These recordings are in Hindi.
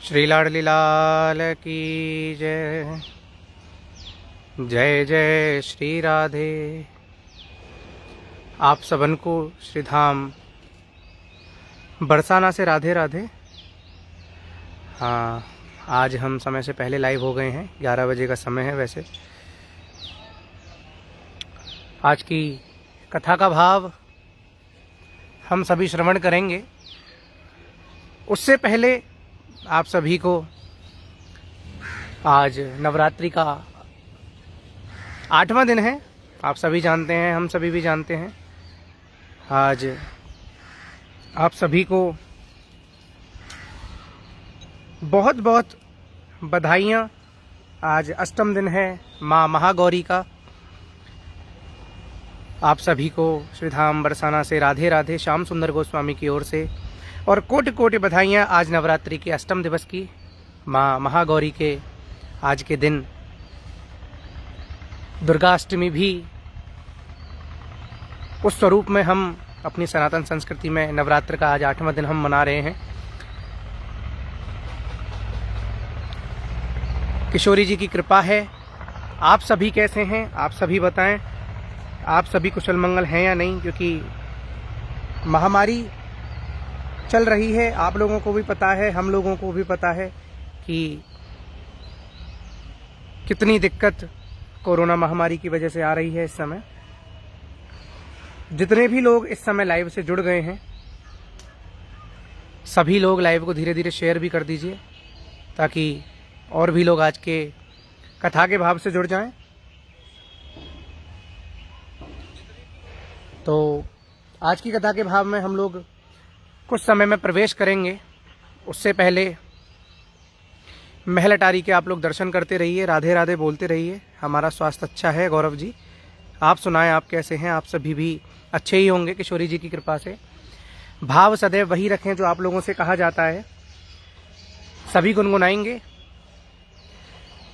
श्री लाडली लाल की जय। जय जय श्री राधे। आप सबन को श्री धाम बरसाना से राधे राधे। हाँ, आज हम समय से पहले लाइव हो गए हैं। 11 बजे का समय है। वैसे आज की कथा का भाव हम सभी श्रवण करेंगे। उससे पहले आप सभी को आज नवरात्रि का 8वां दिन है। आप सभी जानते हैं, हम सभी भी जानते हैं। आज आप सभी को बहुत बहुत बधाइयाँ। आज अष्टम दिन है माँ महागौरी का। आप सभी को श्री धाम बरसाना से राधे राधे श्याम सुंदर गोस्वामी की ओर से और कोटि कोटि बधाइयाँ आज नवरात्रि के अष्टम दिवस की, माँ महागौरी के आज के दिन। दुर्गाष्टमी भी उस स्वरूप में हम अपनी सनातन संस्कृति में नवरात्र का आज 8वां दिन हम मना रहे हैं। किशोरी जी की कृपा है। आप सभी कैसे हैं? आप सभी बताएं, आप सभी कुशल मंगल हैं या नहीं? क्योंकि महामारी चल रही है। आप लोगों को भी पता है, हम लोगों को भी पता है कि कितनी दिक्कत कोरोना महामारी की वजह से आ रही है इस समय। जितने भी लोग इस समय लाइव से जुड़ गए हैं, सभी लोग लाइव को धीरे धीरे शेयर भी कर दीजिए, ताकि और भी लोग आज के कथा के भाव से जुड़ जाएं। तो आज की कथा के भाव में हम लोग कुछ समय में प्रवेश करेंगे। उससे पहले महल अटारी के आप लोग दर्शन करते रहिए, राधे राधे बोलते रहिए। हमारा स्वास्थ्य अच्छा है गौरव जी। आप सुनाएं, आप कैसे हैं? आप सभी भी अच्छे ही होंगे किशोरी जी की कृपा से। भाव सदैव वही रखें जो आप लोगों से कहा जाता है। सभी गुनगुनाएंगे।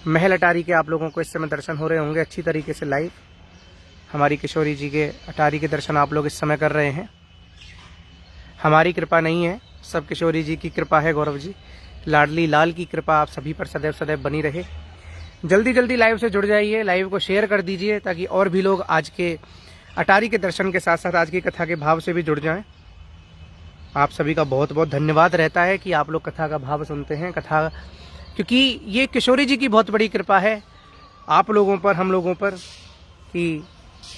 महल अटारी के आप लोगों को इस समय दर्शन हो रहे होंगे अच्छी तरीके से लाइव। हमारी किशोरी जी के अटारी के दर्शन आप लोग इस समय कर रहे हैं। हमारी कृपा नहीं है, सब किशोरी जी की कृपा है गौरव जी। लाडली लाल की कृपा आप सभी पर सदैव सदैव बनी रहे। जल्दी जल्दी लाइव से जुड़ जाइए, लाइव को शेयर कर दीजिए, ताकि और भी लोग आज के अटारी के दर्शन के साथ साथ आज की कथा के भाव से भी जुड़ जाएं। आप सभी का बहुत बहुत धन्यवाद रहता है कि आप लोग कथा का भाव सुनते हैं। कथा, क्योंकि ये किशोरी जी की बहुत बड़ी कृपा है आप लोगों पर, हम लोगों पर, कि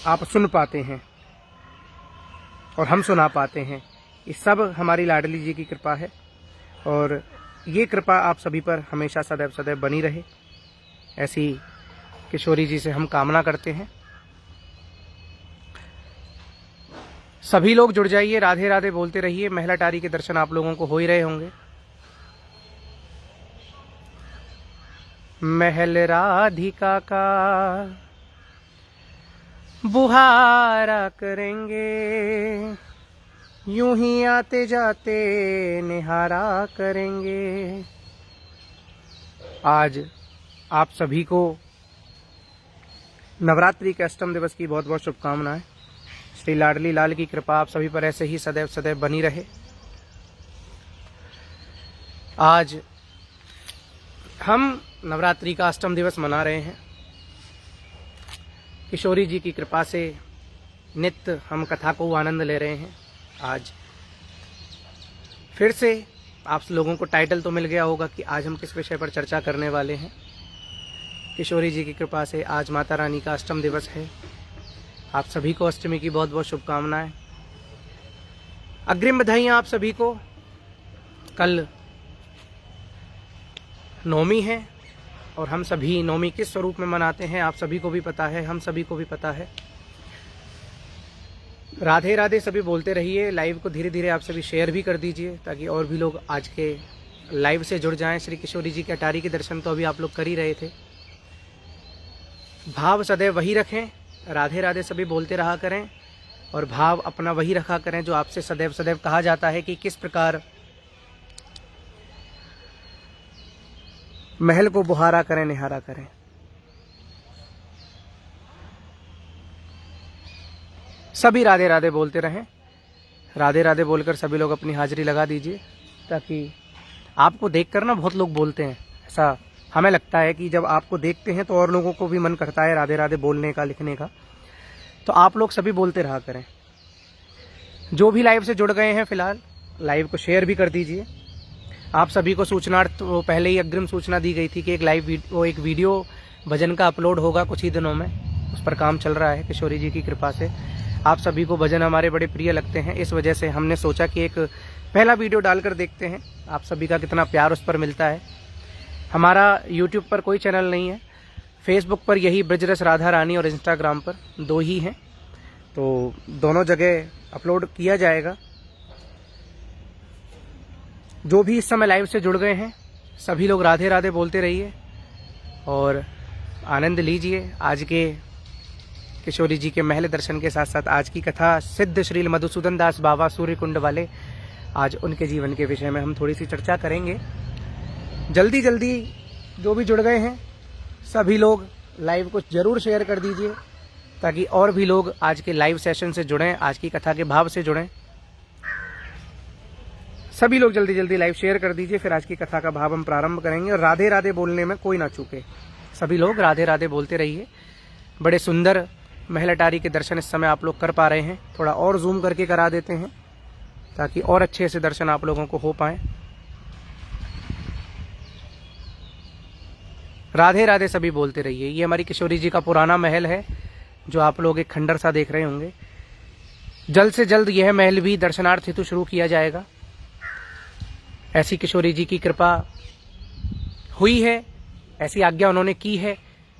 आप सुन पाते हैं और हम सुना पाते हैं। ये सब हमारी लाडली जी की कृपा है और ये कृपा आप सभी पर हमेशा सदैव सदैव बनी रहे, ऐसी किशोरी जी से हम कामना करते हैं। सभी लोग जुड़ जाइए, राधे राधे बोलते रहिए। महल अटारी के दर्शन आप लोगों को हो ही रहे होंगे। महल राधिका का बुहारा करेंगे, यूं ही आते जाते निहारा करेंगे। आज आप सभी को नवरात्रि के अष्टम दिवस की बहुत बहुत शुभकामनाएं। श्री लाडली लाल की कृपा आप सभी पर ऐसे ही सदैव सदैव बनी रहे। आज हम नवरात्रि का अष्टम दिवस मना रहे हैं। किशोरी जी की कृपा से नित्य हम कथा को आनंद ले रहे हैं। आज फिर से आप लोगों को टाइटल तो मिल गया होगा कि आज हम किस विषय पर चर्चा करने वाले हैं। किशोरी जी की कृपा से आज माता रानी का अष्टम दिवस है। आप सभी को अष्टमी की बहुत बहुत शुभकामनाएं। अग्रिम बधाइयाँ आप सभी को। कल नवमी है और हम सभी नवमी किस स्वरूप में मनाते हैं आप सभी को भी पता है, हम सभी को भी पता है। राधे राधे सभी बोलते रहिए। लाइव को धीरे धीरे आप सभी शेयर भी कर दीजिए, ताकि और भी लोग आज के लाइव से जुड़ जाएं। श्री किशोरी जी के अटारी के दर्शन तो अभी आप लोग कर ही रहे थे। भाव सदैव वही रखें, राधे राधे सभी बोलते रहा करें और भाव अपना वही रखा करें जो आपसे सदैव सदैव कहा जाता है कि किस प्रकार महल को बुहारा करें, निहारा करें। सभी राधे राधे बोलते रहें। राधे राधे बोलकर सभी लोग अपनी हाजिरी लगा दीजिए, ताकि आपको देखकर ना बहुत लोग बोलते हैं, ऐसा हमें लगता है कि जब आपको देखते हैं तो और लोगों को भी मन करता है राधे राधे बोलने का, लिखने का। तो आप लोग सभी बोलते रहा करें। जो भी लाइव से जुड़ गए हैं फिलहाल, लाइव को शेयर भी कर दीजिए। आप सभी को सूचना तो पहले ही अग्रिम सूचना दी गई थी कि एक वीडियो भजन का अपलोड होगा कुछ ही दिनों में, उस पर काम चल रहा है किशोरी जी की कृपा से। आप सभी को भजन हमारे बड़े प्रिय लगते हैं, इस वजह से हमने सोचा कि एक पहला वीडियो डालकर देखते हैं आप सभी का कितना प्यार उस पर मिलता है। हमारा यूट्यूब पर कोई चैनल नहीं है, फेसबुक पर यही ब्रजरस राधा रानी और इंस्टाग्राम पर 2 ही हैं, तो दोनों जगह अपलोड किया जाएगा। जो भी इस समय लाइव से जुड़ गए हैं सभी लोग राधे राधे बोलते रहिए और आनंद लीजिए आज के किशोरी जी के महल दर्शन के साथ साथ आज की कथा सिद्ध श्री मधुसूदन दास बाबा सूर्य कुंड वाले, आज उनके जीवन के विषय में हम थोड़ी सी चर्चा करेंगे। जल्दी जल्दी जो भी जुड़ गए हैं सभी लोग लाइव को जरूर शेयर कर दीजिए ताकि और भी लोग आज के लाइव सेशन से जुड़ें, आज की कथा के भाव से जुड़ें। सभी लोग जल्दी जल्दी लाइव शेयर कर दीजिए, फिर आज की कथा का भाव हम प्रारंभ करेंगे। और राधे राधे बोलने में कोई ना चूके, सभी लोग राधे राधे बोलते रहिए। बड़े सुंदर महल अटारी के दर्शन इस समय आप लोग कर पा रहे हैं, थोड़ा और जूम करके करा देते हैं ताकि और अच्छे से दर्शन आप लोगों को हो पाए। राधे राधे सभी बोलते रहिए। ये हमारी किशोरी जी का पुराना महल है जो आप लोग एक खंडर सा देख रहे होंगे। जल्द से जल्द यह महल भी दर्शनार्थ हेतु शुरू किया जाएगा। ऐसी किशोरी जी की कृपा हुई है, ऐसी आज्ञा उन्होंने की है।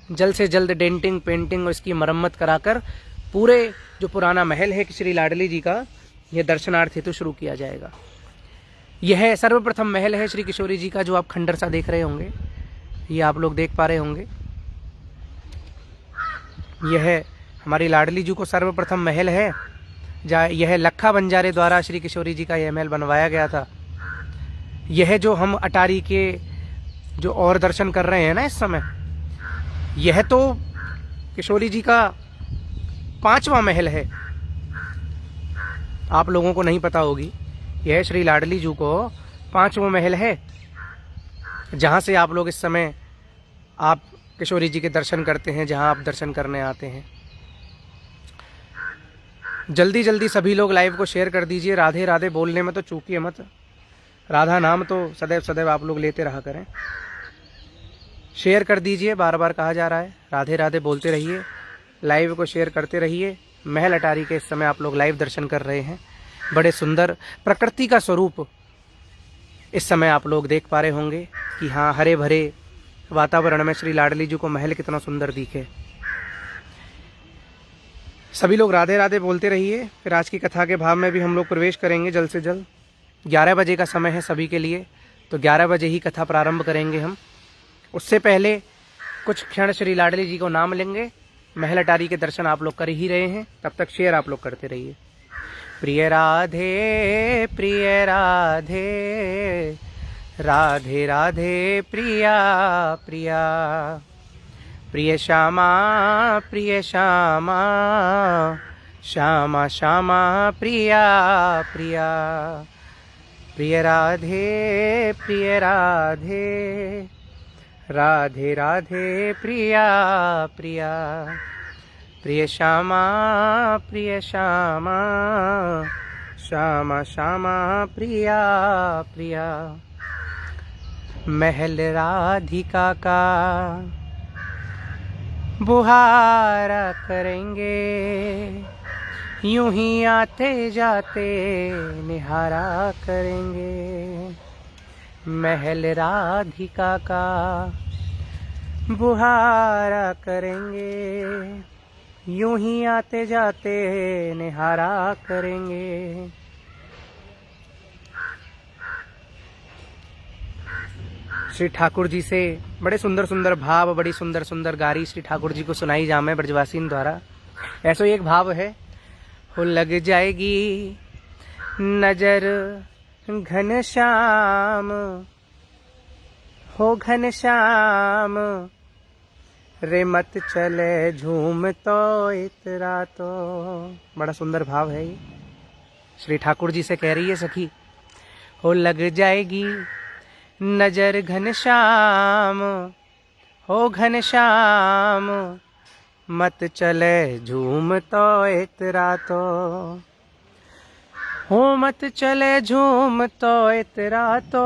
जल्द से जल्द डेंटिंग पेंटिंग और इसकी मरम्मत कराकर पूरे जो पुराना महल है श्री लाडली जी का, यह दर्शनार्थ हेतु शुरू किया जाएगा। यह सर्वप्रथम महल है श्री किशोरी जी का जो आप खंडर सा देख रहे होंगे, ये आप लोग देख पा रहे होंगे। यह हमारी लाडली जी को सर्वप्रथम महल है, यह लखा बंजारे द्वारा श्री किशोरी जी का यह महल बनवाया गया था। यह जो हम अटारी के जो और दर्शन कर रहे हैं ना इस समय, यह तो किशोरी जी का 5वां महल है। आप लोगों को नहीं पता होगी, यह श्री लाडली जी को 5वां महल है जहां से आप लोग इस समय आप किशोरी जी के दर्शन करते हैं, जहां आप दर्शन करने आते हैं। जल्दी जल्दी सभी लोग लाइव को शेयर कर दीजिए। राधे राधे बोलने में तो चूकिए मत, राधा नाम तो सदैव सदैव आप लोग लेते रहा करें। शेयर कर दीजिए, बार बार कहा जा रहा है, राधे राधे बोलते रहिए, लाइव को शेयर करते रहिए। महल अटारी के इस समय आप लोग लाइव दर्शन कर रहे हैं। बड़े सुंदर प्रकृति का स्वरूप इस समय आप लोग देख पा रहे होंगे कि हाँ, हरे भरे वातावरण में श्री लाडली जी को महल कितना सुंदर दिखे। सभी लोग राधे राधे बोलते रहिए। फिर आज की कथा के भाव में भी हम लोग प्रवेश करेंगे जल्द से जल्द। 11 बजे का समय है सभी के लिए, तो 11 बजे ही कथा प्रारंभ करेंगे हम। उससे पहले कुछ क्षण श्री लाडली जी को नाम लेंगे। महल अटारी के दर्शन आप लोग कर ही रहे हैं, तब तक शेयर आप लोग करते रहिए। प्रिय राधे प्रिय राधे, राधे राधे प्रिया प्रिया, प्रिय श्यामा प्रिय श्यामा, श्यामा श्यामा प्रिया प्रिया, प्रिय राधे प्रिय राधे, राधे राधे प्रिया प्रिया, प्रिय श्यामा प्रिय श्यामा, श्यामा श्यामा प्रिया प्रिया। महल राधिका का बुहारा करेंगे, यूं ही आते जाते निहारा करेंगे। महल राधिका का बुहारा करेंगे, यूं ही आते जाते निहारा करेंगे। श्री ठाकुर जी से बड़े सुंदर सुंदर भाव, बड़ी सुंदर सुंदर गारी श्री ठाकुर जी को सुनाई जामे ब्रजवासीन द्वारा। ऐसा एक भाव है, हो लग जाएगी नजर घनश्याम, हो घनश्याम रे मत चले झूम तो इतरा तो। बड़ा सुंदर भाव है ये, श्री ठाकुर जी से कह रही है सखी। हो लग जाएगी नजर घनश्याम हो घनश्याम, मत चले झूम तो इतरा तो, हो मत चले झूम तो इतरा तो,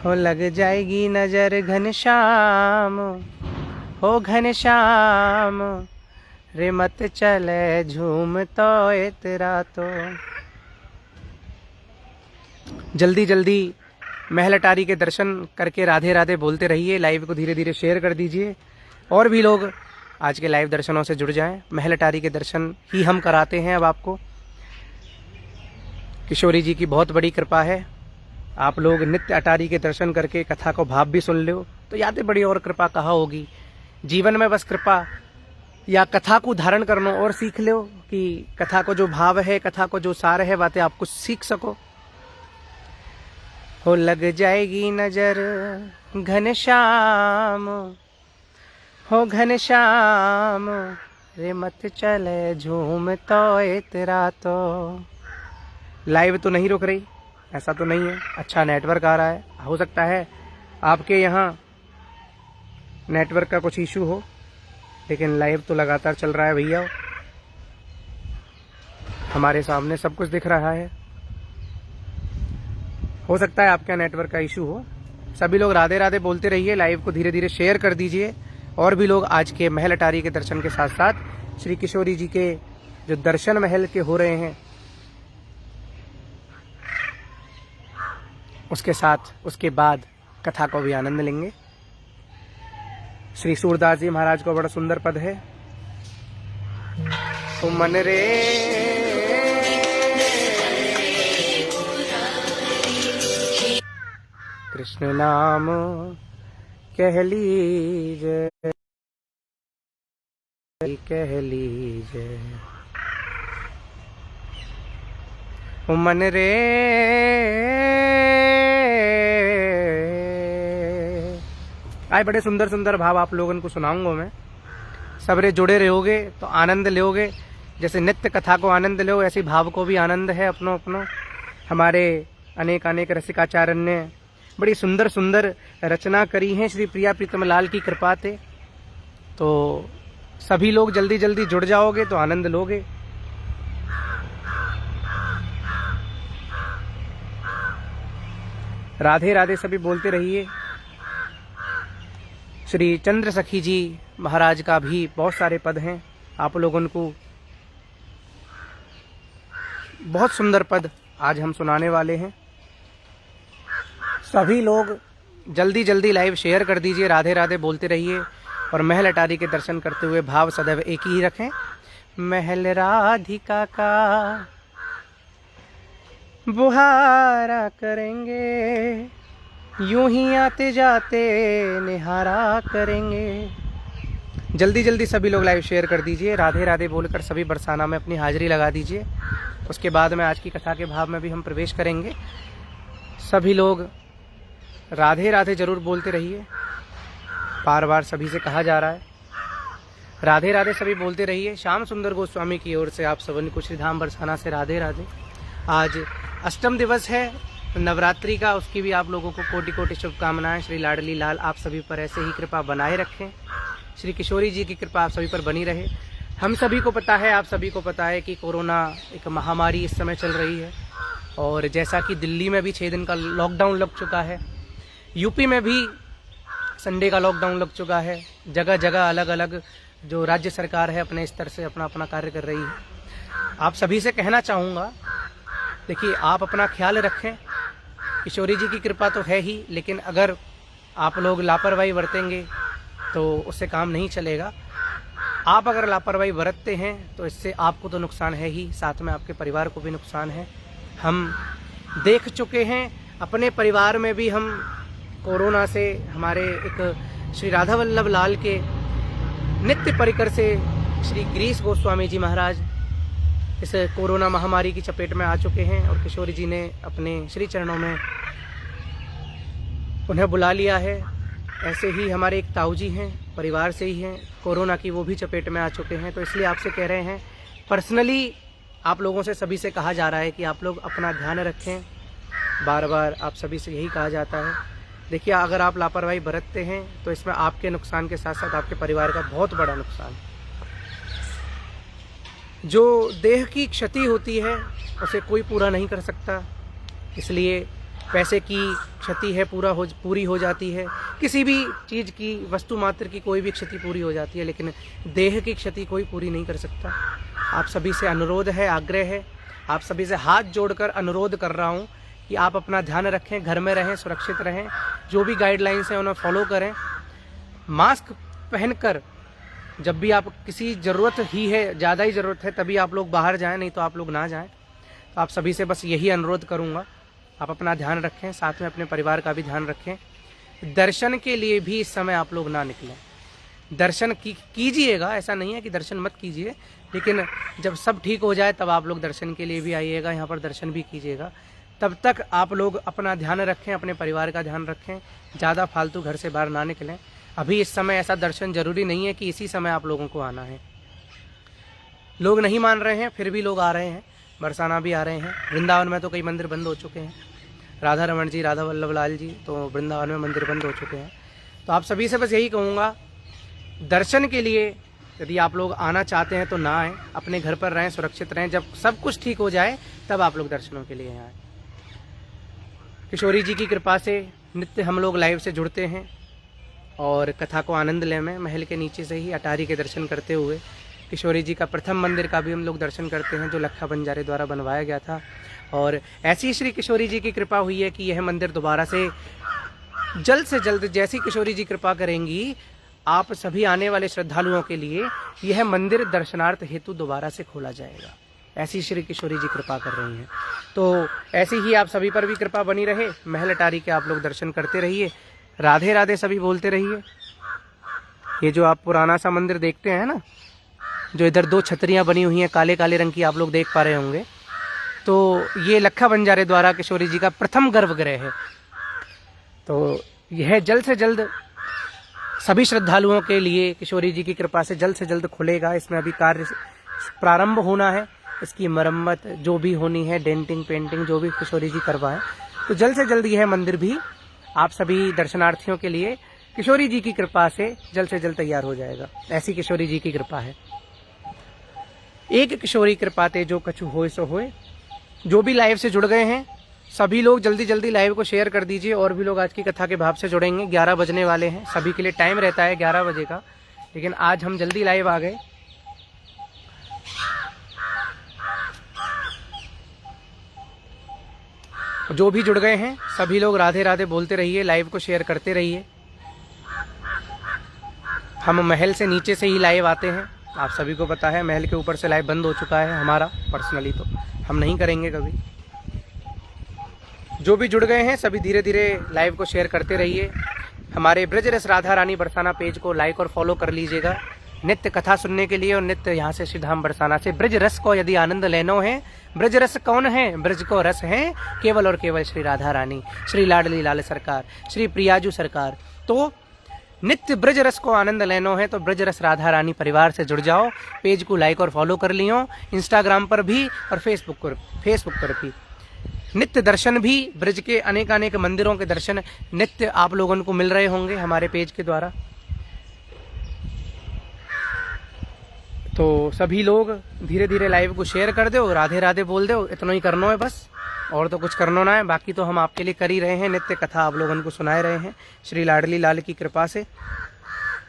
हो लग जाएगी नजर घनश्याम हो घनश्याम, रे मत चले झूम तो इतरा तो। जल्दी जल्दी महल अटारी के दर्शन करके राधे राधे बोलते रहिए। लाइव को धीरे धीरे शेयर कर दीजिए और भी लोग आज के लाइव दर्शनों से जुड़ जाएं। महल अटारी के दर्शन ही हम कराते हैं अब आपको। किशोरी जी की बहुत बड़ी कृपा है। आप लोग नित्य अटारी के दर्शन करके कथा को भाव भी सुन लो तो यादें बड़ी और कृपा कहाँ होगी। जीवन में बस कृपा या कथा को धारण करना और सीख लो कि कथा को जो भाव है, कथा को जो सार है, बातें आप कुछ सीख सको। हो लग जाएगी नजर घनश्याम हो घनश्याम, रे मत चले झूम तो इतरा तो। लाइव तो नहीं रुक रही, ऐसा तो नहीं है। अच्छा नेटवर्क आ रहा है। हो सकता है आपके यहाँ नेटवर्क का कुछ इशू हो, लेकिन लाइव तो लगातार चल रहा है भैया। हमारे सामने सब कुछ दिख रहा है। हो सकता है आपका नेटवर्क का इशू हो। सभी लोग राधे राधे बोलते रहिए। लाइव को धीरे धीरे शेयर कर दीजिए और भी लोग आज के महल अटारी के दर्शन के साथ साथ श्री किशोरी जी के जो दर्शन महल के हो रहे हैं उसके साथ उसके बाद कथा को भी आनंद लेंगे। श्री सूरदास जी महाराज को बड़ा सुंदर पद है। तो मन रे कृष्ण नाम कह लीजिए, कह लीजिए ओ मन रे। आए बड़े सुंदर सुंदर भाव आप लोगों को सुनाऊंगा मैं। सबरे जुड़े रहोगे तो आनंद लोगे। जैसे नित्य कथा को आनंद लो, ऐसी भाव को भी आनंद है अपनो अपनो। हमारे अनेक अनेक रसिकाचार्य ने बड़ी सुंदर सुंदर रचना करी हैं श्री प्रिया प्रीतम लाल की कृपा से। तो सभी लोग जल्दी जल्दी जुड़ जाओगे तो आनंद लोगे। राधे राधे सभी बोलते रहिए। श्री चंद्र सखी जी महाराज का भी बहुत सारे पद हैं। आप लोगों को बहुत सुंदर पद आज हम सुनाने वाले हैं। सभी लोग जल्दी जल्दी लाइव शेयर कर दीजिए। राधे राधे बोलते रहिए और महल अटारी के दर्शन करते हुए भाव सदैव एक ही रखें। महल राधिका का बुहारा करेंगे, यूं ही आते जाते निहारा करेंगे। जल्दी जल्दी सभी लोग लाइव शेयर कर दीजिए। राधे राधे बोलकर सभी बरसाना में अपनी हाजिरी लगा दीजिए। उसके बाद में आज की कथा के भाव में भी हम प्रवेश करेंगे। सभी लोग राधे राधे जरूर बोलते रहिए। बार बार सभी से कहा जा रहा है राधे राधे सभी बोलते रहिए। श्याम सुंदर गोस्वामी की ओर से आप सभी को श्री धाम बरसाना से राधे राधे। आज अष्टम दिवस है नवरात्रि का, उसकी भी आप लोगों को कोटि कोटि शुभकामनाएं। श्री लाडली लाल आप सभी पर ऐसे ही कृपा बनाए रखें। श्री किशोरी जी की कृपा आप सभी पर बनी रहे। हम सभी को पता है, आप सभी को पता है कि कोरोना एक महामारी इस समय चल रही है और जैसा कि दिल्ली में भी 6 दिन का लॉकडाउन लग चुका है, यूपी में भी संडे का लॉकडाउन लग चुका है। जगह जगह अलग अलग जो राज्य सरकार है अपने स्तर से अपना अपना कार्य कर रही है। आप सभी से कहना चाहूँगा, देखिए आप अपना ख्याल रखें। किशोरी जी की कृपा तो है ही, लेकिन अगर आप लोग लापरवाही बरतेंगे तो उससे काम नहीं चलेगा। आप अगर लापरवाही बरतते हैं तो इससे आपको तो नुकसान है ही, साथ में आपके परिवार को भी नुकसान है। हम देख चुके हैं अपने परिवार में भी। हम कोरोना से हमारे एक श्री राधा वल्लभ लाल के नित्य परिकर से श्री गिरीश गोस्वामी जी महाराज इस कोरोना महामारी की चपेट में आ चुके हैं और किशोरी जी ने अपने श्री चरणों में उन्हें बुला लिया है। ऐसे ही हमारे एक ताऊ जी हैं, परिवार से ही हैं, कोरोना की वो भी चपेट में आ चुके हैं। तो इसलिए आपसे कह रहे हैं, पर्सनली आप लोगों से सभी से कहा जा रहा है कि आप लोग अपना ध्यान रखें। बार बार आप सभी से यही कहा जाता है। देखिए, अगर आप लापरवाही बरतते हैं तो इसमें आपके नुकसान के साथ साथ आपके परिवार का बहुत बड़ा नुकसान। जो देह की क्षति होती है उसे कोई पूरा नहीं कर सकता, इसलिए पैसे की क्षति है पूरी हो जाती है, किसी भी चीज़ की, वस्तु मात्र की कोई भी क्षति पूरी हो जाती है, लेकिन देह की क्षति कोई पूरी नहीं कर सकता। आप सभी से अनुरोध है, आग्रह है, आप सभी से हाथ जोड़कर अनुरोध कर रहा हूँ कि आप अपना ध्यान रखें, घर में रहें, सुरक्षित रहें, जो भी गाइडलाइंस हैं उन्हें फॉलो करें। मास्क पहनकर जब भी आप किसी ज़रूरत ही है, ज़्यादा ही ज़रूरत है, तभी आप लोग बाहर जाएं, नहीं तो आप लोग ना जाएं। तो आप सभी से बस यही अनुरोध करूंगा, आप अपना ध्यान रखें, साथ में अपने परिवार का भी ध्यान रखें। दर्शन के लिए भी इस समय आप लोग ना निकलें। दर्शन कीजिएगा, ऐसा नहीं है कि दर्शन मत कीजिए, लेकिन जब सब ठीक हो जाए तब आप लोग दर्शन के लिए भी आइएगा, यहाँ पर दर्शन भी कीजिएगा। तब तक आप लोग अपना ध्यान रखें, अपने परिवार का ध्यान रखें, ज़्यादा फालतू घर से बाहर ना निकलें। अभी इस समय ऐसा दर्शन जरूरी नहीं है कि इसी समय आप लोगों को आना है। लोग नहीं मान रहे हैं, फिर भी लोग आ रहे हैं, बरसाना भी आ रहे हैं। वृंदावन में तो कई मंदिर बंद हो चुके हैं, राधा रमन जी, राधा वल्लभ लाल जी, तो वृंदावन में मंदिर बंद हो चुके हैं। तो आप सभी से बस यही कहूँगा, दर्शन के लिए यदि आप लोग आना चाहते हैं तो ना आएँ, अपने घर पर रहें, सुरक्षित रहें। जब सब कुछ ठीक हो जाए तब आप लोग दर्शनों के लिए आएँ। किशोरी जी की कृपा से नित्य हम लोग लाइव से जुड़ते हैं और कथा को आनंद लें में महल के नीचे से ही अटारी के दर्शन करते हुए किशोरी जी का प्रथम मंदिर का भी हम लोग दर्शन करते हैं, जो लखा बंजारे द्वारा बनवाया गया था। और ऐसी श्री किशोरी जी की कृपा हुई है कि यह मंदिर दोबारा से जल्द जैसी किशोरी जी कृपा करेंगी, आप सभी आने वाले श्रद्धालुओं के लिए यह मंदिर दर्शनार्थ हेतु दोबारा से खोला जाएगा। ऐसी श्री किशोरी जी कृपा कर रही हैं। तो ऐसी ही आप सभी पर भी कृपा बनी रहे। महल अटारी के आप लोग दर्शन करते रहिए, राधे राधे सभी बोलते रहिए। ये जो आप पुराना सा मंदिर देखते हैं ना, जो इधर दो छतरियां बनी हुई हैं काले काले रंग की, आप लोग देख पा रहे होंगे, तो ये लखा बंजारे द्वारा किशोरी जी का प्रथम गर्भगृह है। तो यह जल्द से जल्द सभी श्रद्धालुओं के लिए किशोरी जी की कृपा से जल्द खुलेगा। इसमें अभी कार्य प्रारंभ होना है, इसकी मरम्मत जो भी होनी है, डेंटिंग पेंटिंग जो भी किशोरी जी करवाएं, तो जल्द से जल्द यह मंदिर भी आप सभी दर्शनार्थियों के लिए किशोरी जी की कृपा से जल्द तैयार हो जाएगा। ऐसी किशोरी जी की कृपा है। एक किशोरी कृपा ते जो कछु होए सो होए। जो भी लाइव से जुड़ गए हैं सभी लोग जल्दी लाइव को शेयर कर दीजिए। और भी लोग आज की कथा के भाव से जुड़ेंगे। 11 बजने वाले हैं, सभी के लिए टाइम रहता है 11 बजे का, लेकिन आज हम जल्दी लाइव आ गए। जो भी जुड़ गए हैं सभी लोग राधे राधे बोलते रहिए, लाइव को शेयर करते रहिए। हम महल से नीचे से ही लाइव आते हैं, आप सभी को पता है। महल के ऊपर से लाइव बंद हो चुका है हमारा, पर्सनली तो हम नहीं करेंगे कभी। जो भी जुड़ गए हैं सभी धीरे लाइव को शेयर करते रहिए। हमारे ब्रजरस राधा रानी बरसाना पेज को लाइक और फॉलो कर लीजिएगा नित्य कथा सुनने के लिए। और नित्य यहाँ से श्री धाम बरसाना से ब्रज रस को यदि आनंद लेनो है, ब्रज रस कौन है, ब्रज को रस है केवल और केवल श्री राधा रानी, श्री लाडली लाल सरकार, श्री प्रियाजू सरकार। तो नित्य ब्रज रस को आनंद लेनो है तो ब्रज रस राधा रानी परिवार से जुड़ जाओ। पेज को लाइक और फॉलो कर लियो, इंस्टाग्राम पर भी और फेसबुक पर भी। नित्य दर्शन भी, ब्रज के अनेक मंदिरों के दर्शन नित्य आप लोगों को मिल रहे होंगे हमारे पेज के द्वारा। तो सभी लोग धीरे लाइव को शेयर कर दो, राधे राधे बोल दो, इतना ही करना है बस, और तो कुछ करना ना है। बाकी तो हम आपके लिए कर ही रहे हैं, नित्य कथा आप लोगों को सुनाए रहे हैं श्री लाडली लाल की कृपा से।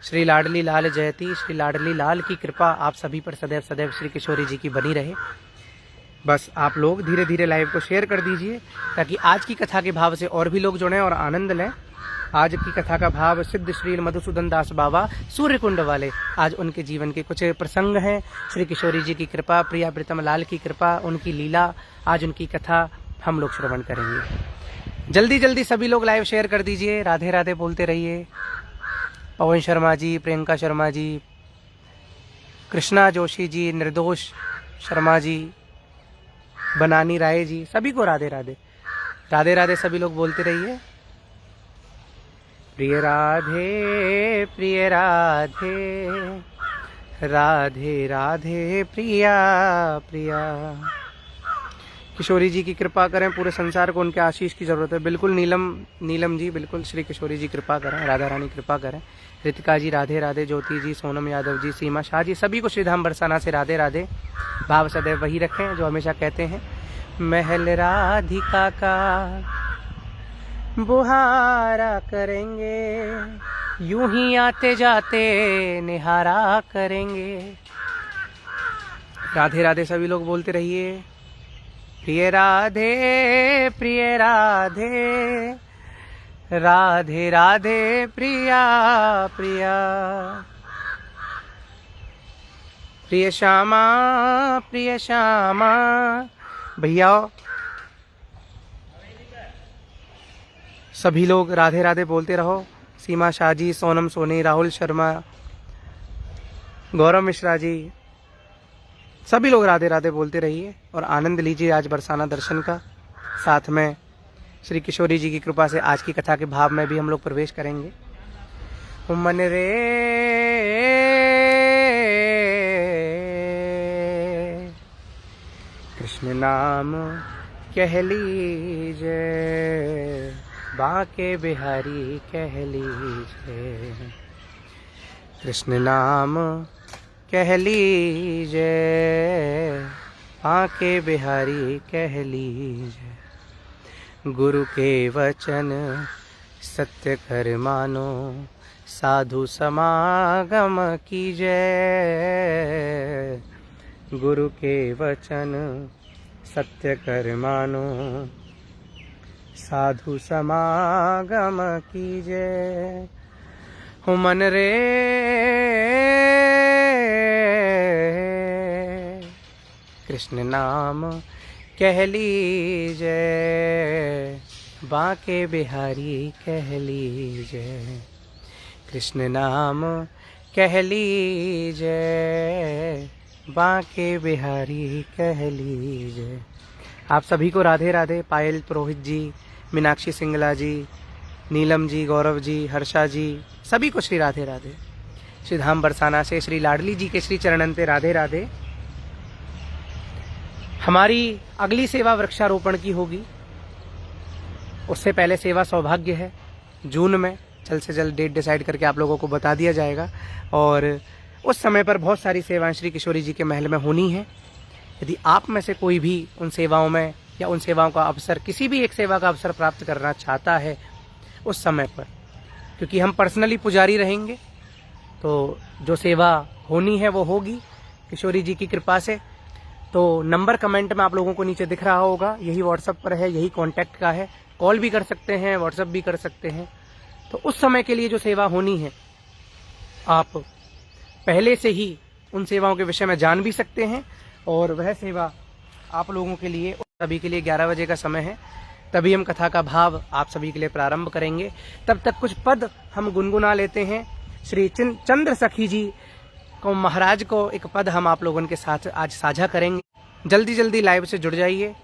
श्री लाडली लाल जयती, श्री लाडली लाल की कृपा आप सभी पर सदैव श्री किशोरी जी की बनी रहे। बस आप लोग धीरे लाइव को शेयर कर दीजिए ताकि आज की कथा के भाव से और भी लोग जुड़ें और आनंद लें। आज की कथा का भाव सिद्ध श्री मधुसूदन दास बाबा सूर्यकुंड वाले, आज उनके जीवन के कुछ प्रसंग हैं। श्री किशोरी जी की कृपा, प्रिया प्रीतम लाल की कृपा, उनकी लीला, आज उनकी कथा हम लोग श्रवण करेंगे। जल्दी सभी लोग लाइव शेयर कर दीजिए, राधे राधे बोलते रहिए। पवन शर्मा जी, प्रियंका शर्मा जी, कृष्णा जोशी जी, निर्दोष शर्मा जी, बनानी राय जी, सभी को राधे राधे सभी लोग बोलते रहिए। प्रिय राधे राधे राधे प्रिया किशोरी जी की कृपा करें, पूरे संसार को उनके आशीष की जरूरत है। बिल्कुल नीलम जी, बिल्कुल श्री किशोरी जी कृपा करें, राधा रानी कृपा करें। रितिका जी राधे राधे, ज्योति जी, सोनम यादव जी, सीमा शाह जी, सभी को श्रीधाम बरसाना से राधे राधे। भाव सदैव वही रखें जो हमेशा कहते हैं, महल राधिका का बुहारा करेंगे, यूं ही आते जाते निहारा करेंगे। राधे राधे सभी लोग बोलते रहिए। प्रिय राधे प्रिय राधे, राधे राधे प्रिया प्रिया, प्रिय श्यामा प्रिय श्यामा। भैया सभी लोग राधे राधे बोलते रहो। सीमा शाह जी, सोनम सोनी, राहुल शर्मा, गौरव मिश्रा जी, सभी लोग राधे राधे बोलते रहिए और आनंद लीजिए आज बरसाना दर्शन का। साथ में श्री किशोरी जी की कृपा से आज की कथा के भाव में भी हम लोग प्रवेश करेंगे। मन रे कृष्ण नाम कह लीजिए, बाके बिहारी कह लीजिए, कृष्ण नाम कह लीजिए, बाके बिहारी कह लीजिए। गुरु के वचन सत्य कर मानो, साधु समागम कीजिए। गुरु के वचन सत्य कर मानो, साधु समागम कीजिए। मन रे कृष्ण नाम कह लीजिए, बाके बिहारी कह लीजिए, कृष्ण नाम कह लीजिए, बाके बिहारी कह लीजिए। आप सभी को राधे राधे। पायल पुरोहित जी, मीनाक्षी सिंगला जी, नीलम जी, गौरव जी, हर्षा जी, सभी को श्री राधे राधे। श्री धाम बरसाना से श्री लाडली जी के श्री चरणन्ते राधे राधे। हमारी अगली सेवा वृक्षारोपण की होगी, उससे पहले सेवा सौभाग्य है जून में। जल्द से जल्द डेट डिसाइड करके आप लोगों को बता दिया जाएगा और उस समय पर बहुत सारी सेवाएं श्री किशोरी जी के महल में होनी है। यदि आप में से कोई भी उन सेवाओं में या उन सेवाओं का अवसर, किसी भी एक सेवा का अवसर प्राप्त करना चाहता है उस समय पर, क्योंकि हम पर्सनली पुजारी रहेंगे, तो जो सेवा होनी है वो होगी किशोरी जी की कृपा से। तो नंबर कमेंट में आप लोगों को नीचे दिख रहा होगा, यही व्हाट्सएप पर है, यही कॉन्टैक्ट का है। कॉल भी कर सकते हैं, व्हाट्सएप भी कर सकते हैं। तो उस समय के लिए जो सेवा होनी है आप पहले से ही उन सेवाओं के विषय में जान भी सकते हैं और वह सेवा आप लोगों के लिए, सभी के लिए 11 बजे का समय है, तभी हम कथा का भाव आप सभी के लिए प्रारंभ करेंगे। तब तक कुछ पद हम गुनगुना लेते हैं। श्री चंद्र सखी जी को, महाराज को एक पद हम आप लोगों के साथ आज साझा करेंगे। जल्दी जल्दी लाइव से जुड़ जाइए।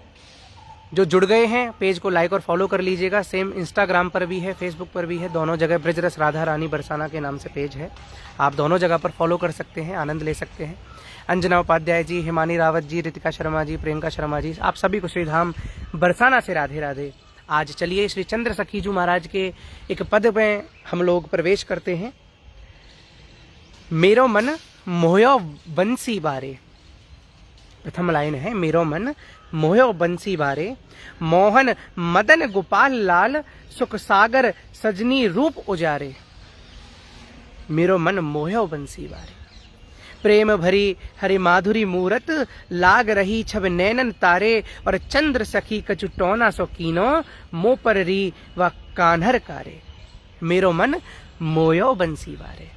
जो जुड़ गए हैं पेज को लाइक और फॉलो कर लीजिएगा। सेम इंस्टाग्राम पर भी है, फेसबुक पर भी है, दोनों जगह ब्रजरस राधा रानी बरसाना के नाम से पेज है। आप दोनों जगह पर फॉलो कर सकते हैं, आनंद ले सकते हैं। अंजना उपाध्याय जी, हिमानी रावत जी, रितिका शर्मा जी, प्रियंका शर्मा जी, आप सभी को श्रीधाम बरसाना से राधे राधे। आज चलिए श्री चंद्र सखीजू महाराज के एक पद में हम लोग प्रवेश करते हैं। मेरो मन मोहयो बंसी बारे, प्रथम लाइन है, मेरो मन मोहयो बंसी बारे, मोहन मदन गोपाल लाल, सुख सागर सजनी रूप उजारे। मेरो मन मोहयो बंसी बारे, प्रेम भरी हरि माधुरी मूरत, लाग रही छब नैनन तारे, और चंद्र सखी कचुटौना सो कीनो, मो पर री व कान्हर कारे। मेरो मन मोयो बंसी बारे।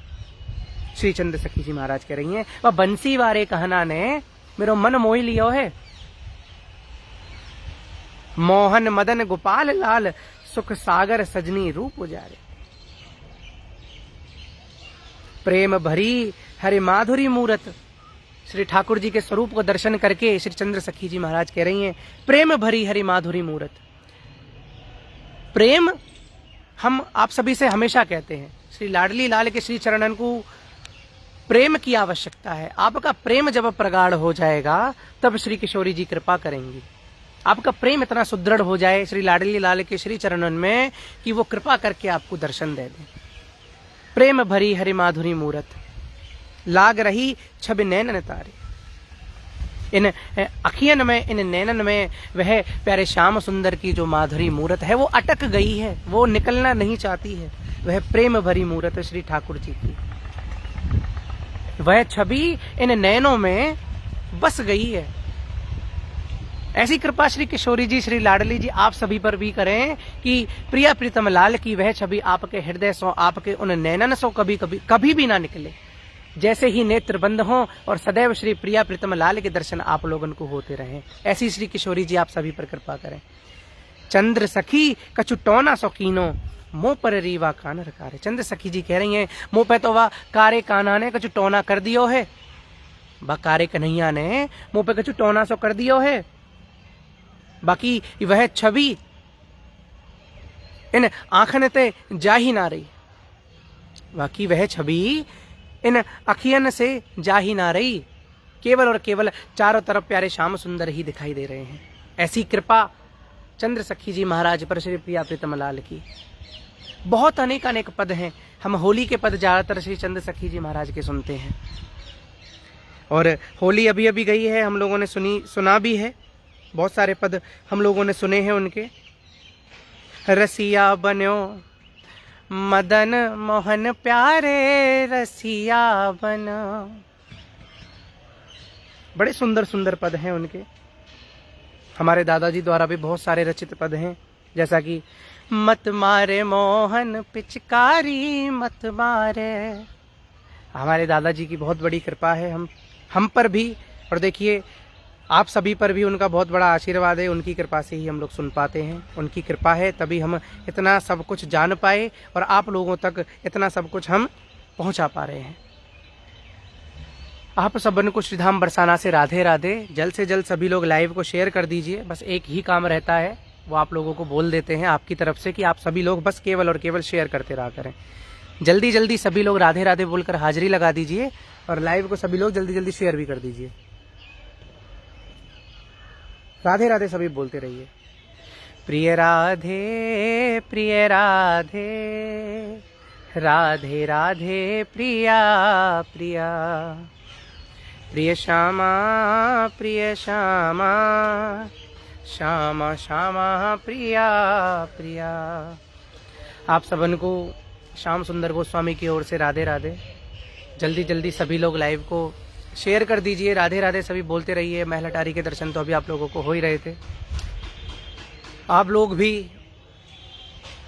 श्री चंद्र सखी जी महाराज कह रही हैं, वह बंसी वारे कहना ने मेरो मन मोह लियो है। मोहन मदन गोपाल लाल, सुख सागर सजनी रूप उजारे। प्रेम भरी हरि माधुरी मूरत, श्री ठाकुर जी के स्वरूप को दर्शन करके श्री चंद्र सखी जी महाराज कह रही हैं, प्रेम भरी हरि माधुरी मूरत। प्रेम हम आप सभी से हमेशा कहते हैं, श्री लाडली लाल के श्री चरणन को प्रेम की आवश्यकता है। आपका प्रेम जब प्रगाढ़ हो जाएगा तब श्री किशोरी जी कृपा करेंगी। आपका प्रेम इतना सुदृढ़ हो जाए श्री लाडली लाल के श्री चरणन में कि वो कृपा करके आपको दर्शन दे दे। प्रेम भरी हरि माधुरी मूरत, लाग रही छब नैनन तारे। इन अखियन में, इन नैनन में वह प्यारे श्याम सुंदर की जो माधुरी मूरत है वो अटक गई है, वो निकलना नहीं चाहती है। वह प्रेम भरी मूरत श्री ठाकुर जी की, वह छवि इन नैनों में बस गई है। ऐसी कृपा श्री किशोरी जी, श्री लाडली जी आप सभी पर भी करें कि प्रिया प्रीतम लाल की वह छवि आपके हृदय सो, आपके उन नैनन सो कभी भी ना निकले। जैसे ही नेत्र बंद हों और सदैव श्री प्रिया प्रीतम लाल के दर्शन आप लोगन को होते रहें, ऐसी श्री किशोरी जी आप सभी पर कृपा करें। चंद्र सखी कछु टोना शौकीनो, मुंह पर रीवा कान रकारे। चंद्र सखी जी कह रही हैं मुंह पे तो वह कारे काना ने कछु टोना कर दियो है, बा कारे कन्हैया ने मुंह पे कछु टोना सो कर दियो है। बाकी वह छवि इन आंखन ते जा ही ना रही, बाकी वह छवि इन अखियन से जा ही ना रही। केवल और केवल चारों तरफ प्यारे श्याम सुंदर ही दिखाई दे रहे हैं। ऐसी कृपा चंद्र सखी जी महाराज पर श्री प्रिया प्रीतम लाल की। बहुत अनेक अनेक पद हैं, हम होली के पद ज्यादातर श्री चंद्र सखी जी महाराज के सुनते हैं, और होली अभी अभी गई है, हम लोगों ने सुना भी है। बहुत सारे पद हम लोगों ने सुने हैं उनके। रसिया बन्यो मदन मोहन प्यारे, रसिया बनो। बड़े सुंदर सुंदर पद हैं उनके। हमारे दादाजी द्वारा भी बहुत सारे रचित पद हैं, जैसा कि मत मारे मोहन पिचकारी मत मारे। हमारे दादाजी की बहुत बड़ी कृपा है हम पर भी, और देखिए आप सभी पर भी उनका बहुत बड़ा आशीर्वाद है। उनकी कृपा से ही हम लोग सुन पाते हैं, उनकी कृपा है तभी हम इतना सब कुछ जान पाए और आप लोगों तक इतना सब कुछ हम पहुंचा पा रहे हैं। आप सबन को श्रीधाम बरसाना से राधे राधे। जल्द से जल्द सभी लोग लाइव को शेयर कर दीजिए। बस एक ही काम रहता है, वो आप लोगों को बोल देते हैं आपकी तरफ से कि आप सभी लोग बस केवल और केवल शेयर करते रहा करें। जल्दी जल्दी सभी लोग राधे राधे बोलकर हाजिरी लगा दीजिए और लाइव को सभी लोग जल्दी जल्दी शेयर भी कर दीजिए। राधे राधे सभी बोलते रहिए। प्रिय राधे प्रिय राधे, राधे राधे प्रिया प्रिया, प्रिय श्यामा प्रिय श्यामा, श्यामा श्यामा प्रिया प्रिया। आप सबन को श्याम सुंदर गोस्वामी की ओर से राधे राधे। जल्दी जल्दी सभी लोग लाइव को शेयर कर दीजिए। राधे राधे सभी बोलते रहिए। महल अटारी के दर्शन तो अभी आप लोगों को हो ही रहे थे। आप लोग भी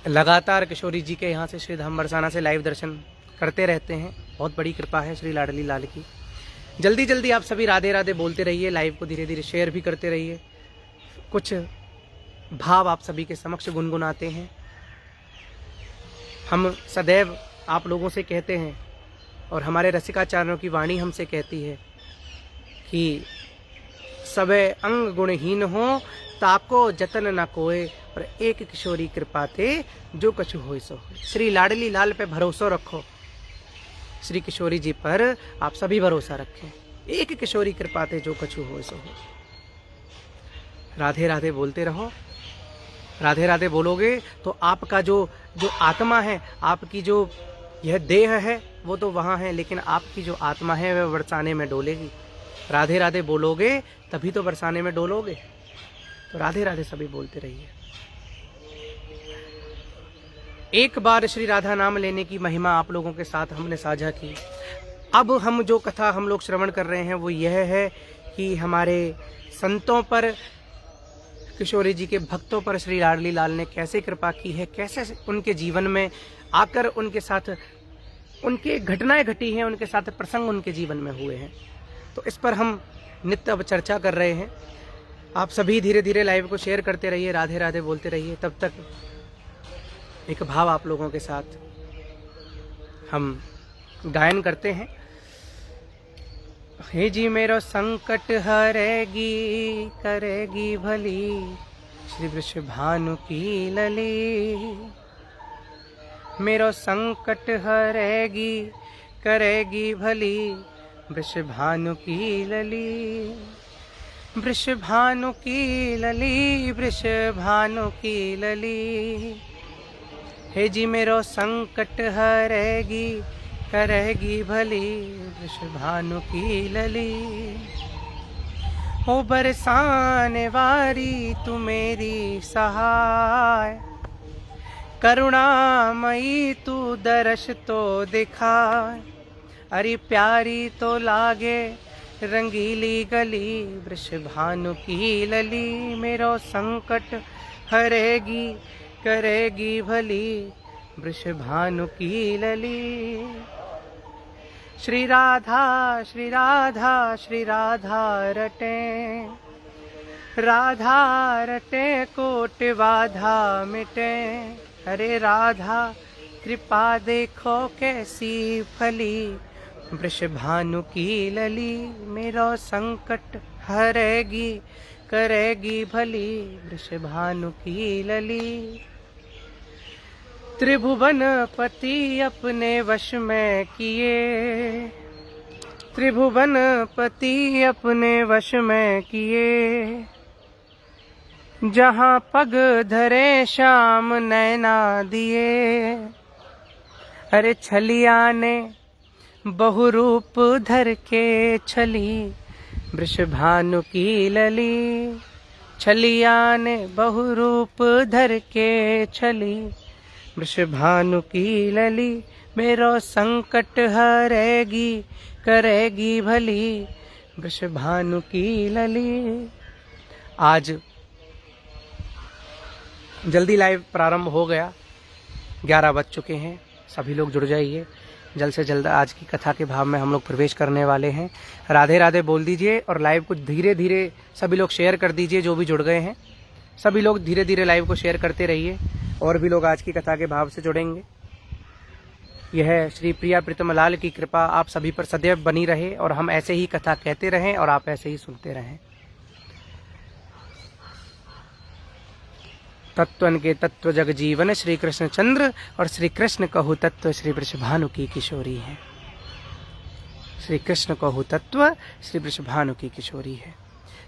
लगातार किशोरी जी के यहाँ से श्रीधाम बरसाना से लाइव दर्शन करते रहते हैं। बहुत बड़ी कृपा है श्री लाडली लाल की। जल्दी जल्दी आप सभी राधे राधे बोलते रहिए। लाइव को धीरे धीरे शेयर भी करते रहिए। कुछ भाव आप सभी के समक्ष गुनगुनाते हैं। हम सदैव आप लोगों से कहते हैं और हमारे रसिकाचार्यों की वाणी हमसे कहती है कि सबे अंग गुणहीन हो, ताको जतन न कोय, पर एक किशोरी कृपा ते जो कछु होय सो होय। श्री लाडली लाल पे भरोसा रखो। श्री किशोरी जी पर आप सभी भरोसा रखें। एक किशोरी कृपा ते जो कछु होय सो होय। राधे राधे बोलते रहो। राधे राधे बोलोगे तो आपका जो आत्मा है, आपकी जो यह देह है वो तो वहाँ है, लेकिन आपकी जो आत्मा है वह बरसाने में डोलेगी। राधे राधे बोलोगे तभी तो बरसाने में डोलोगे। तो राधे राधे सभी बोलते रहिए। एक बार श्री राधा नाम लेने की महिमा आप लोगों के साथ हमने साझा की। अब हम जो कथा हम लोग श्रवण कर रहे हैं वो यह है कि हमारे संतों पर, किशोरी जी के भक्तों पर श्री लाडली लाल ने कैसे कृपा की है, कैसे उनके जीवन में आकर उनके साथ उनके घटनाएं घटी हैं, उनके साथ प्रसंग उनके जीवन में हुए हैं। तो इस पर हम नित्य अब चर्चा कर रहे हैं। आप सभी धीरे धीरे लाइव को शेयर करते रहिए, राधे राधे बोलते रहिए। तब तक एक भाव आप लोगों के साथ हम गायन करते हैं। हे जी मेरो संकट हरेगी करेगी भली, श्री वृषभानु की लली। मेरो संकट हरेगी करेगी भली, वृषभानु की लली। वृषभानु की लली, वृषभानु की लली, हे जी मेरो संकट हरेगी, करेगी भली, वृषभानु की लली। हो बरसाने वारी तू मेरी सहाय, करुणामयी तू दर्श तो दिखाए, अरे प्यारी तो लागे रंगीली गली, वृषभानु की लली, मेरो संकट हरेगी, करेगी भली, वृषभानु की लली। श्री राधा श्री राधा श्री राधा रटे, राधा रटे कोट बाधा मिटे, अरे राधा कृपा देखो कैसी फली, वृषभानु की लली, मेरो संकट हरेगी, करेगी भली, वृषभानु की लली। त्रिभुवन पति अपने वश में किए, त्रिभुवन पति अपने वश में किए, जहाँ पग धरे श्याम नैना दिए, अरे छलिया ने बहुरूप धर के छली, वृषभानु की लली, छलिया ने बहुरूप धर के छली, वृषभानु की लली, मेरो संकट हरेगी, करेगी भली, वृषभानु की लली। आज जल्दी लाइव प्रारंभ हो गया, 11 बज चुके हैं, सभी लोग जुड़ जाइए। जल्द से जल्द आज की कथा के भाव में हम लोग प्रवेश करने वाले हैं। राधे राधे बोल दीजिए और लाइव को धीरे धीरे सभी लोग शेयर कर दीजिए। जो भी जुड़ गए हैं सभी लोग धीरे धीरे लाइव को शेयर करते रहिए, और भी लोग आज की कथा के भाव से जुड़ेंगे। यह श्री प्रिया प्रीतम लाल की कृपा आप सभी पर सदैव बनी रहे, और हम ऐसे ही कथा कहते रहें और आप ऐसे ही सुनते रहें। तत्वन के तत्व जग जीवन श्री कृष्ण चंद्र, और श्री कृष्ण कहु तत्व श्री वृषभानु की किशोरी है। श्री कृष्ण कहु तत्व श्री वृषभानु की किशोरी है।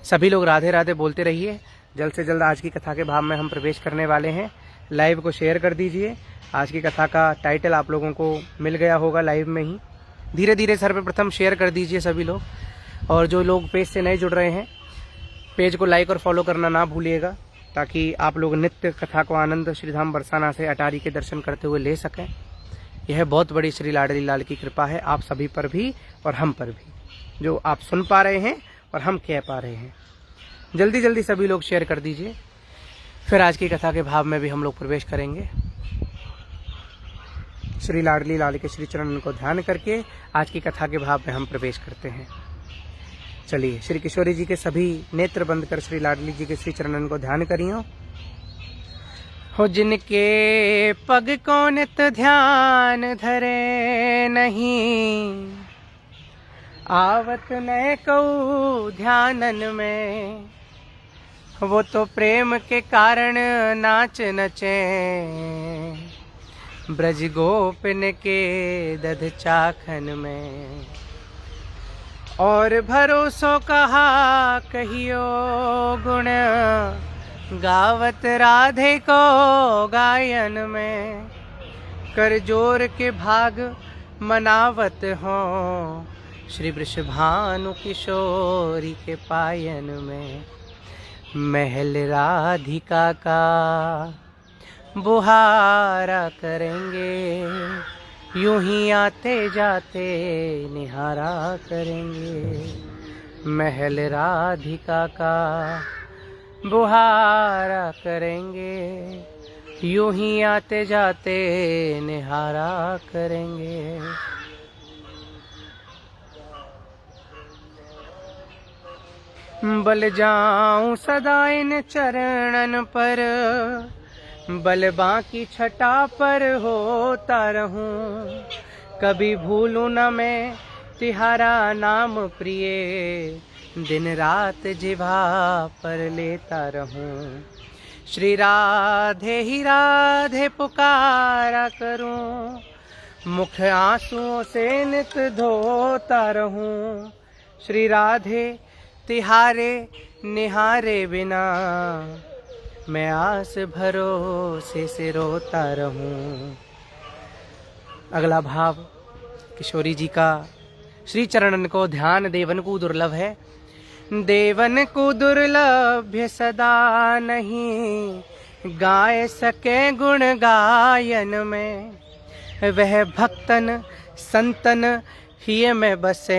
सभी लोग राधे राधे बोलते रहिए। जल्द से जल्द आज की कथा के भाव में हम प्रवेश करने वाले हैं। लाइव को शेयर कर दीजिए। आज की कथा का टाइटल आप लोगों को मिल गया होगा लाइव में ही। धीरे धीरे सर्वप्रथम शेयर कर दीजिए सभी लोग, और जो लोग पेज से नए जुड़ रहे हैं पेज को लाइक और फॉलो करना ना भूलिएगा, ताकि आप लोग नित्य कथा को आनंद श्रीधाम बरसाना से अटारी के दर्शन करते हुए ले सकें। यह बहुत बड़ी श्री लाडली लाल की कृपा है आप सभी पर भी और हम पर भी, जो आप सुन पा रहे हैं और हम कह पा रहे हैं। जल्दी जल्दी सभी लोग शेयर कर दीजिए। फिर आज की कथा के भाव में भी हम लोग प्रवेश करेंगे। श्री लाडली लाल के श्री चरणन को ध्यान करके आज की कथा के भाव में हम प्रवेश करते हैं। चलिए, श्री किशोरी जी के सभी नेत्र बंद कर श्री लाडली जी के श्री चरणन को ध्यान करियो। हो जिनके पग को नित ध्यान धरे नहीं, आवत न को ध्यानन में, वो तो प्रेम के कारण नाच नचे, ब्रज गोपिन के दध चाखन में। और भरोसो कहा कहियो गुण, गावत राधे को गायन में, कर जोर के भाग मनावत हो, श्री वृषभानु किशोरी के पायन में। महल राधिका का बुहारा करेंगे, यूं ही आते जाते निहारा करेंगे। महल राधिका का बुहारा करेंगे, यूं ही आते जाते निहारा करेंगे। बल जाऊं सदा इन चरणन पर, बल बाकी छटा पर होता रहूं। कभी भूलूं न मैं तिहारा नाम प्रिय, दिन रात जिभा पर लेता रहूं। श्री राधे ही राधे पुकारा करूं, मुख आंसुओं से नित धोता रहूं। श्री राधे तिहारे निहारे बिना मैं आस भरोसे से रोता रहूं। अगला भाव किशोरी जी का, श्री चरणन को ध्यान देवन को दुर्लभ है। देवन को दुर्लभ सदा नहीं, गाए सके गुण गायन में। वह भक्तन संतन ही में बसे,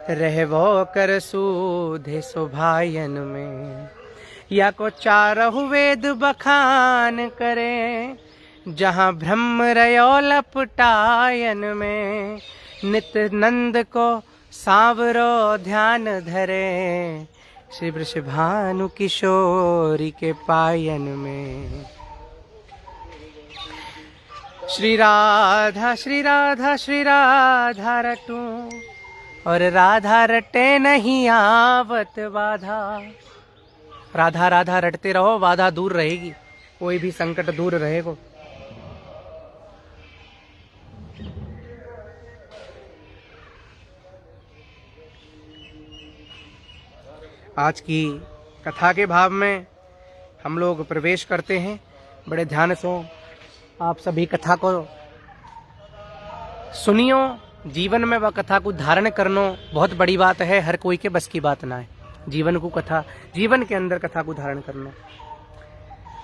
रहवो कर सूधे सुभायन में। या को चारहु वेद बखान करे, जहाँ ब्रह्म रयो लपटायन में। नित नंद को सांवरो ध्यान धरे, श्री वृषभानु किशोरी के पायन में। श्री राधा श्री राधा श्री राधा रटूं, और राधा रटे नहीं आवत बाधा। राधा राधा रटते रहो, बाधा दूर रहेगी, कोई भी संकट दूर रहेगा। आज की कथा के भाव में हम लोग प्रवेश करते हैं। बड़े ध्यान से आप सभी कथा को सुनियो, जीवन में वह कथा को धारण करना बहुत बड़ी बात है, हर कोई के बस की बात ना है। जीवन को कथा, जीवन के अंदर कथा को धारण करना।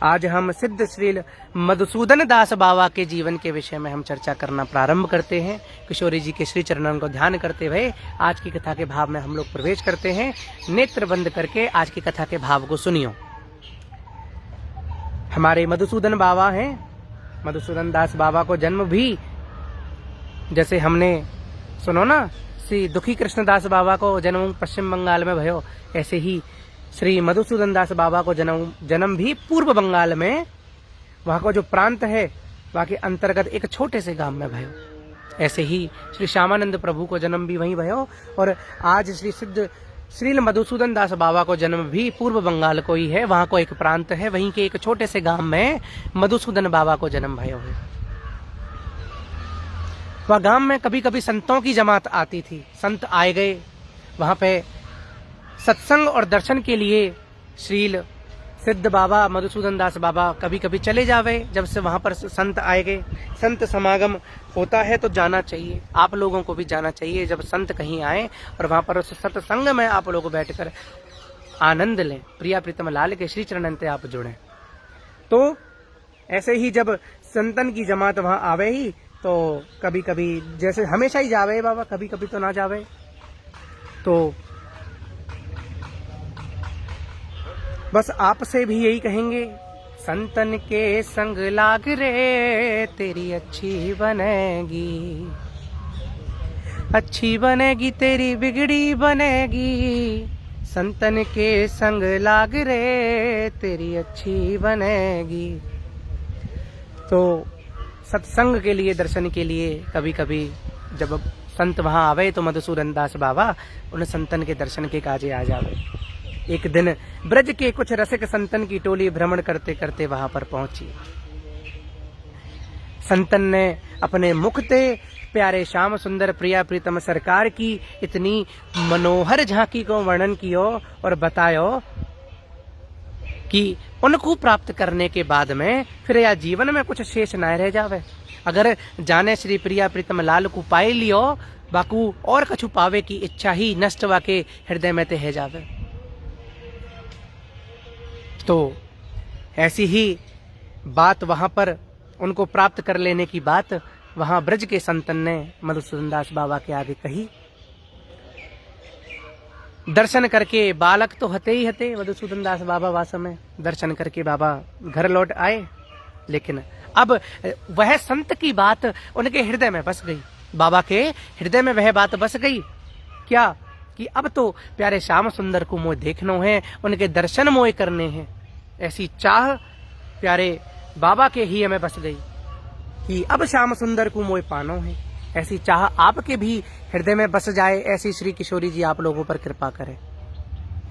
आज हम सिद्ध श्री मधुसूदन दास बाबा के जीवन के विषय में हम चर्चा करना प्रारंभ करते हैं। किशोरी जी के श्री चरणों को ध्यान करते हुए आज की कथा के भाव में हम लोग प्रवेश करते हैं। नेत्र बंद करके आज की कथा के भाव को सुनियो। हमारे मधुसूदन बाबा हैं। मधुसूदन दास बाबा को जन्म भी, जैसे हमने सुनो ना, श्री दुखी कृष्णदास बाबा को जन्म पश्चिम बंगाल में भयो, ऐसे ही श्री मधुसूदन दास बाबा को जन्म भी पूर्व बंगाल में, वहाँ को जो प्रांत है वहाँ के अंतर्गत एक छोटे से गांव में भयो। ऐसे ही श्री श्यामानंद प्रभु को जन्म भी वहीं भयो, और आज श्री सिद्ध श्री मधुसूदन दास बाबा को जन्म भी पूर्व बंगाल को ही है। वहाँ को एक प्रांत है, वहीं के एक छोटे से गांव में मधुसूदन बाबा को जन्म भयो है। वह गांव में कभी कभी संतों की जमात आती थी। संत आए गए वहाँ पे सत्संग और दर्शन के लिए। श्रील सिद्ध बाबा मधुसूदन दास बाबा कभी कभी चले जावे। जब से वहाँ पर संत आए गए, संत समागम होता है तो जाना चाहिए, आप लोगों को भी जाना चाहिए। जब संत कहीं आए और वहाँ पर उस सत्संग में आप लोग बैठकर आनंद लें, प्रिया प्रीतम लाल के श्री चरणन से आप जुड़ें। तो ऐसे ही जब संतन की जमात वहाँ आवे ही, तो कभी कभी, जैसे हमेशा ही जावे बाबा, कभी कभी तो ना जावे, तो बस आपसे भी यही कहेंगे, संतन के संग लाग रे, तेरी अच्छी बनेगी, अच्छी बनेगी तेरी बिगड़ी बनेगी। संतन के संग लाग रे, तेरी अच्छी बनेगी। तो सत्संग के लिए, दर्शन के लिए कभी कभी जब संत वहां आवे तो मधुसूदन दास बाबा उन संतन के दर्शन के काजे आ जावे। एक दिन ब्रज के कुछ रसिक संतन की टोली भ्रमण करते करते वहां पर पहुंची। संतन ने अपने मुख से प्यारे श्याम सुंदर प्रिया प्रीतम सरकार की इतनी मनोहर झांकी को वर्णन कियो और बतायो कि उनको प्राप्त करने के बाद में फिर या जीवन में कुछ शेष न रह जावे। अगर जाने श्री प्रिया प्रीतम लाल को पाई लियो, बाकू और कछु पावे की इच्छा ही नष्ट वाके हृदय में ते है जावे। तो ऐसी ही बात वहां पर उनको प्राप्त कर लेने की बात वहां ब्रज के संतन ने मधुसूदन दास बाबा के आगे कही। दर्शन करके बालक तो हते ही हते मधुसूदन दास बाबा वास्तव में दर्शन करके बाबा घर लौट आए। लेकिन अब वह संत की बात उनके हृदय में बस गई, बाबा के हृदय में वह बात बस गई। क्या कि अब तो प्यारे श्याम सुंदर को मोह देखना है, उनके दर्शन मोह करने हैं। ऐसी चाह प्यारे बाबा के ही में बस गई कि अब श्याम सुंदर को मोह पानो है। ऐसी चाह आपके भी हृदय में बस जाए, ऐसी श्री किशोरी जी आप लोगों पर कृपा करें।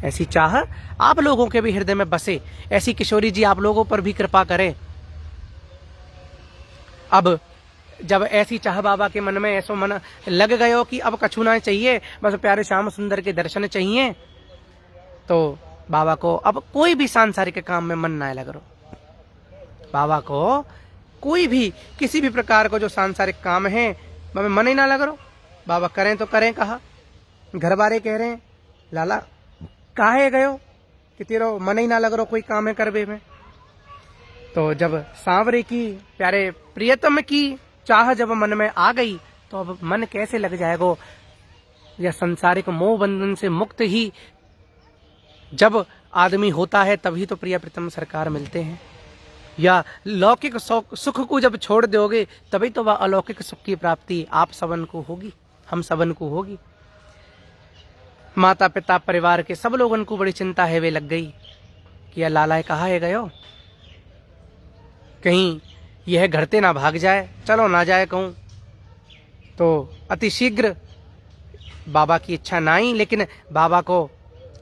ऐसी चाह आप लोगों के भी हृदय में बसे, ऐसी किशोरी जी आप लोगों पर भी कृपा करें। अब जब ऐसी चाह बाबा के मन में ऐसो मन लग गयो कि अब कछु ना चाहिए, बस प्यारे श्याम सुंदर के दर्शन चाहिए, तो बाबा को अब कोई भी सांसारिक काम में मन ना लग रहा। बाबा को कोई भी किसी भी प्रकार को जो सांसारिक काम है में मन ही ना लग रहा। बाबा करें तो करें कहा। घर वाले कह रहे हैं लाला काहे गयो कि तेरो मन ही ना लग रहा कोई काम है करबे में। तो जब सांवरे की प्यारे प्रियतम की चाह जब मन में आ गई तो अब मन कैसे लग जाएगा। यह संसारिक मोह बंधन से मुक्त ही जब आदमी होता है तभी तो प्रिय प्रीतम सरकार मिलते हैं। या लौकिक सुख को जब छोड़ दोगे तभी तो वह अलौकिक सुख की प्राप्ति आप सबन को होगी, हम सबन को होगी। माता पिता परिवार के सब लोगों को बड़ी चिंता है वे लग गई कि यह लाला कहाँ है गयो, कहीं यह घरते ना भाग जाए, चलो ना जाए कहूं। तो अति शीघ्र बाबा की इच्छा ना आई, लेकिन बाबा को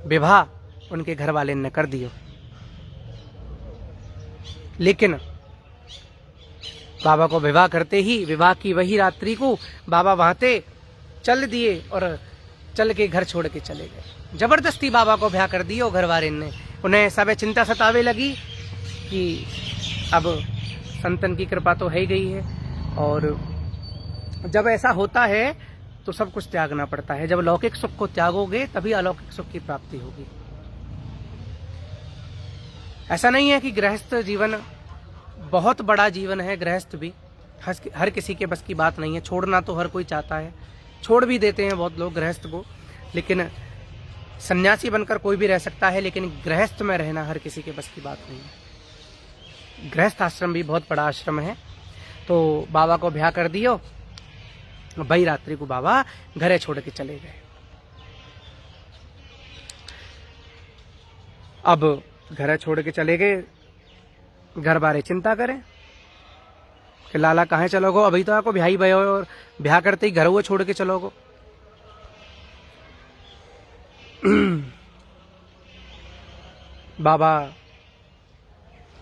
विवाह उनके घर वाले ने कर दियो। लेकिन बाबा को विवाह करते ही विवाह की वही रात्रि को बाबा वहां से चल दिए और चल के घर छोड़ के चले गए। जबरदस्ती बाबा को ब्याह कर दियो घर वाले ने। उन्हें सब चिंता सतावे लगी कि अब संतन की कृपा तो है ही गई है, और जब ऐसा होता है तो सब कुछ त्यागना पड़ता है। जब लौकिक सुख को त्यागोगे तभी अलौकिक सुख की प्राप्ति होगी। ऐसा नहीं है कि गृहस्थ जीवन बहुत बड़ा जीवन है, गृहस्थ भी हर किसी के बस की बात नहीं है। छोड़ना तो हर कोई चाहता है, छोड़ भी देते हैं बहुत लोग गृहस्थ को, लेकिन सन्यासी बनकर कोई भी रह सकता है, लेकिन गृहस्थ में रहना हर किसी के बस की बात नहीं है। गृहस्थ आश्रम भी बहुत बड़ा आश्रम है। तो बाबा को ब्याह कर दियो, वही रात्रि को बाबा घरे छोड़ के चले गए। अब घर छोड़ के चले गए, घर बारे चिंता करें कि लाला कहाँ चलोगो, अभी तो आपको ब्याह ही भयो और ब्याह करते ही घर हुए छोड़ के चलोगो। बाबा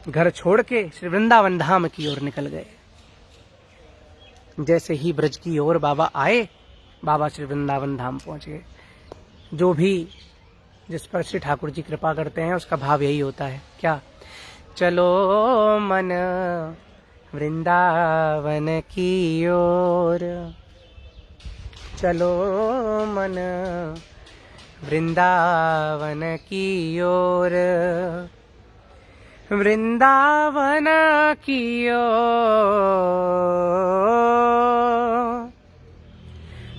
घर छोड़ के श्री वृंदावन धाम की ओर निकल गए। जैसे ही ब्रज की ओर बाबा आए, बाबा श्री वृंदावन धाम पहुंच गए। जो भी जिस पर श्री ठाकुर जी कृपा करते हैं उसका भाव यही होता है, क्या चलो मन वृंदावन की ओर, चलो मन वृंदावन की ओर, वृंदावन की ओर,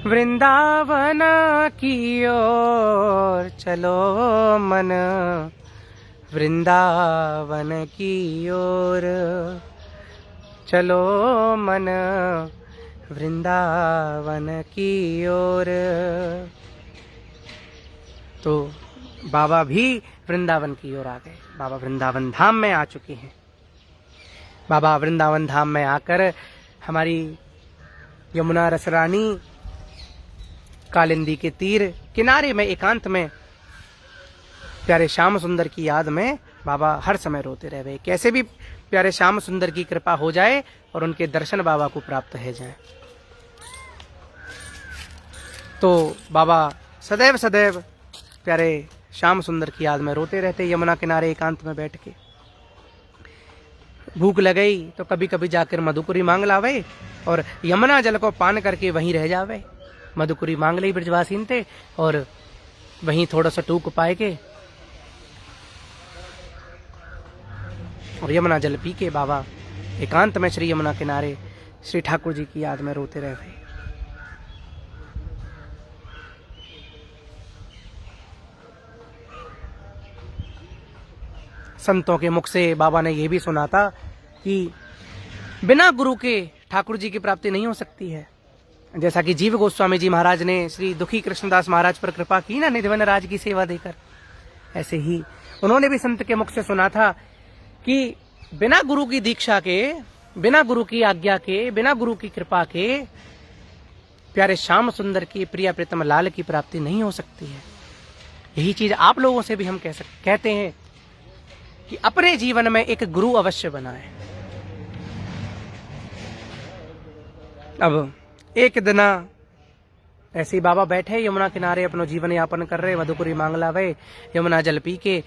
वृंदावन की ओर, चलो मन वृंदावन की ओर, चलो मन वृंदावन की ओर। तो बाबा भी वृंदावन की ओर आ गए। बाबा वृंदावन धाम में आ चुके हैं। बाबा वृंदावन धाम में आकर हमारी यमुना रसरानी कालिंदी के तीर किनारे में एकांत में प्यारे श्याम सुंदर की याद में बाबा हर समय रोते रह गए। कैसे भी प्यारे श्याम सुंदर की कृपा हो जाए और उनके दर्शन बाबा को प्राप्त हो जाए। तो बाबा सदैव सदैव प्यारे श्याम सुंदर की याद में रोते रहते, यमुना किनारे एकांत में बैठ के। भूख लगई तो कभी कभी जाकर मधुपुरी मांग लावे और यमुना जल को पान करके वहीं रह जावे। मधुपुरी मांग ली ब्रजवासीन थे और वहीं थोड़ा सा टूक पाए के और यमुना जल पी के बाबा एकांत में श्री यमुना किनारे श्री ठाकुर जी की याद में रोते रह गए। संतों के मुख से बाबा ने यह भी सुना था कि बिना गुरु के ठाकुर जी की प्राप्ति नहीं हो सकती है। जैसा कि जीव गोस्वामी जी महाराज ने श्री दुखी कृष्णदास महाराज पर कृपा की ना निधिवन राज की सेवा देकर, ऐसे ही उन्होंने भी संत के मुख से सुना था कि बिना गुरु की दीक्षा के, बिना गुरु की आज्ञा के, बिना गुरु की कृपा के प्यारे श्याम सुंदर की प्रिय प्रीतम लाल की प्राप्ति नहीं हो सकती है। यही चीज आप लोगों से भी हम कहते हैं कि अपने जीवन में एक गुरु अवश्य बनाएं। अब एक दिन ऐसे ही बाबा बैठे यमुना किनारे अपनो जीवन यापन कर रहे, मधुपुरी मांगला वे यमुना जल पी के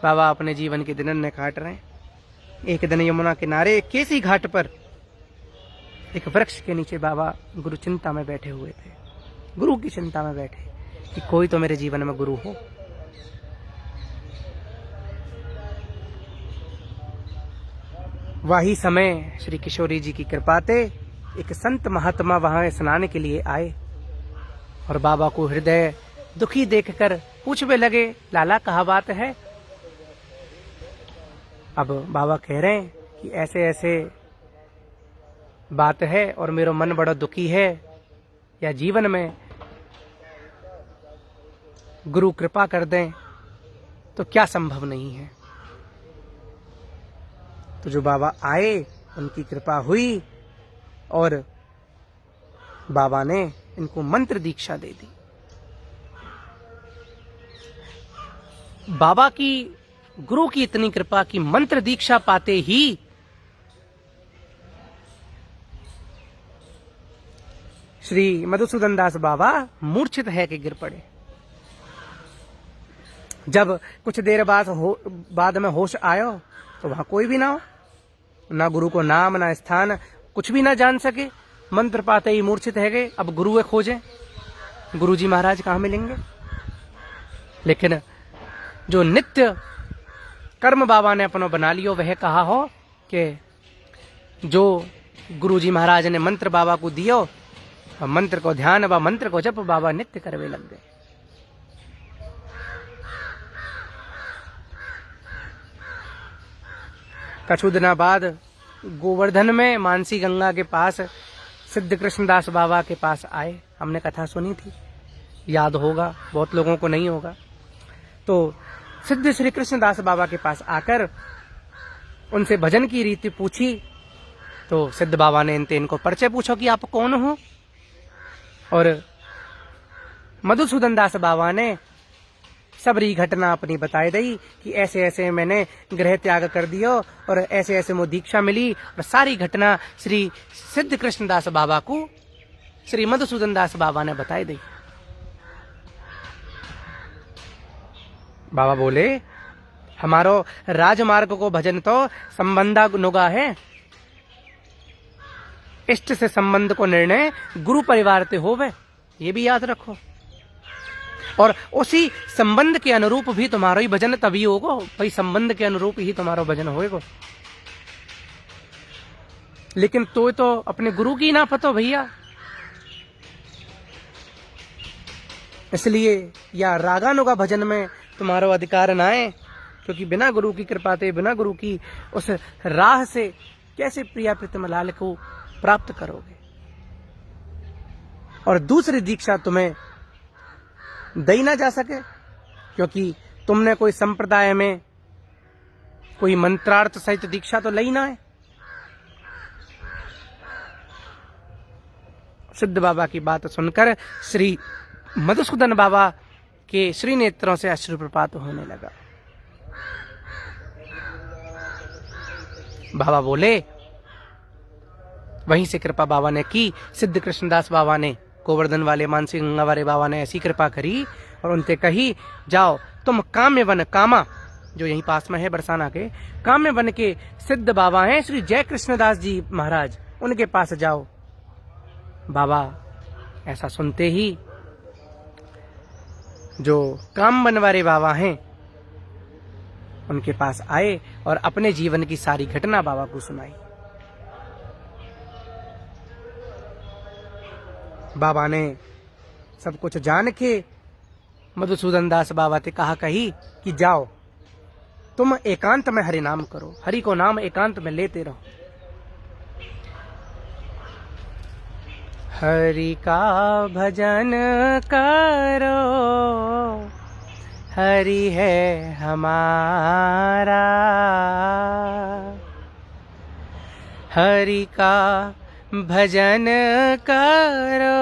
बाबा अपने जीवन के दिनन ने काट रहे। एक दिन यमुना किनारे केसी घाट पर एक वृक्ष के नीचे बाबा गुरु चिंता में बैठे हुए थे। गुरु की चिंता में बैठे कि कोई तो मेरे जीवन में गुरु हो। वही समय श्री किशोरी जी की कृपा से एक संत महात्मा वहां स्नान के लिए आए और बाबा को हृदय दुखी देखकर पूछने लगे, लाला कहाँ बात है? अब बाबा कह रहे हैं कि ऐसे ऐसे बात है और मेरा मन बड़ा दुखी है, या जीवन में गुरु कृपा कर दें तो क्या संभव नहीं है। तो जो बाबा आए उनकी कृपा हुई और बाबा ने इनको मंत्र दीक्षा दे दी। बाबा की गुरु की इतनी कृपा की मंत्र दीक्षा पाते ही श्री मधुसूदन दास बाबा मूर्छित है कि गिर पड़े। जब कुछ देर बाद में होश आयो तो वहां कोई भी ना हो, ना गुरु को नाम ना स्थान कुछ भी ना जान सके। मंत्र पाते ही मूर्छित है गए। अब गुरु खोजें, गुरु जी महाराज कहाँ मिलेंगे? लेकिन जो नित्य कर्म बाबा ने अपना बना लियो वह कहा हो कि जो गुरु जी महाराज ने मंत्र बाबा को दियो, मंत्र को ध्यान व मंत्र को जप बाबा नित्य करवे लग गए। कछु दिना बाद गोवर्धन में मानसी गंगा के पास सिद्ध कृष्णदास बाबा के पास आए। हमने कथा सुनी थी, याद होगा, बहुत लोगों को नहीं होगा। तो सिद्ध श्री कृष्णदास बाबा के पास आकर उनसे भजन की रीति पूछी। तो सिद्ध बाबा ने इनको परिचय पूछो कि आप कौन हो, और मधुसूदन दास बाबा ने सबरी घटना अपनी बताई दी कि ऐसे ऐसे मैंने गृह त्याग कर दियो और ऐसे ऐसे मुझे दीक्षा मिली, और सारी घटना श्री सिद्ध कृष्णदास बाबा को श्री मधुसूदन दास बाबा ने बताई दी। बाबा बोले, हमारो राजमार्ग को भजन तो संबंधा नुगा है, इष्ट से संबंध को निर्णय गुरु परिवार ते होवे, ये भी याद रखो। और उसी संबंध के अनुरूप भी तुम्हारा ही भजन तभी होगा भाई, संबंध के अनुरूप ही तुम्हारा भजन होएगा। लेकिन तो अपने गुरु की ना पतो भैया, इसलिए या रागानुगा भजन में तुम्हारा अधिकार ना आए, क्योंकि बिना गुरु की कृपा से, बिना गुरु की उस राह से कैसे प्रिया प्रीतम लाल को प्राप्त करोगे। और दूसरी दीक्षा तुम्हें दी ना जा सके, क्योंकि तुमने कोई संप्रदाय में कोई मंत्रार्थ सहित दीक्षा तो लई ना है। सिद्ध बाबा की बात सुनकर श्री मधुसूदन बाबा के श्री नेत्रों से अश्रुप्रपात होने लगा। बाबा बोले, वहीं से कृपा बाबा ने की। सिद्ध कृष्णदास बाबा ने, गोवर्धन वाले मानसी गंगा वाले बाबा ने ऐसी कृपा करी और उनसे कही, जाओ तुम काम्य वन, कामा जो यहीं पास में है बरसाना के, काम्य वन के सिद्ध बाबा हैं श्री जय कृष्णदास जी महाराज, उनके पास जाओ। बाबा ऐसा सुनते ही जो काम वन वाले बाबा हैं उनके पास आए और अपने जीवन की सारी घटना बाबा को सुनाई। बाबा ने सब कुछ जान के मधुसूदन दास बाबा से कहा कही कि जाओ तुम एकांत में हरि नाम करो, हरि को नाम एकांत में लेते रहो। हरि का भजन करो, हरि है हमारा, हरि का भजन करो,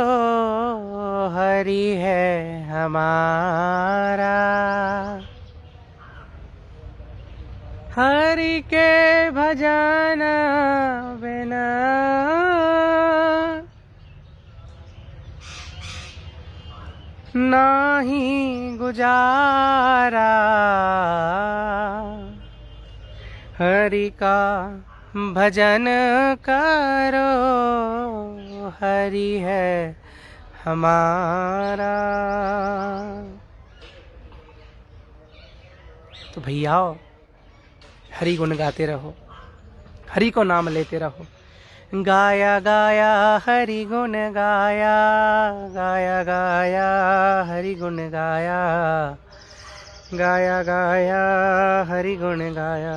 हरि है हमारा, हरि के भजन बिना नाही गुजारा, हरि का भजन करो, हरि है हमारा। तो भैया हरि गुण गाते रहो, हरि को नाम लेते रहो। गाया गाया हरि गुण गाया, गाया गाया हरि गुण गाया, गाया गाया हरि गुण गाया।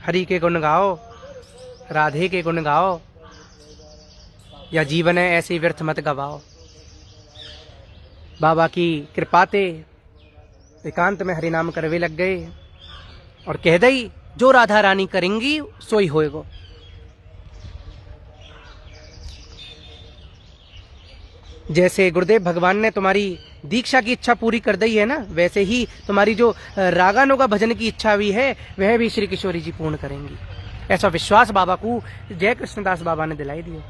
हरि के गुण गाओ, राधे के गुण गाओ, या जीवन है ऐसे व्यर्थ मत गवाओ। बाबा की कृपाते एकांत में हरि नाम करवे लग गए और कह दई जो राधा रानी करेंगी सोई होएगो। जैसे गुरुदेव भगवान ने तुम्हारी दीक्षा की इच्छा पूरी कर दी है ना, वैसे ही तुम्हारी जो रागानों का भजन की इच्छा भी है वह भी श्री किशोरी जी पूर्ण करेंगी। ऐसा विश्वास बाबा को जय कृष्णदास बाबा ने दिलाई दिया।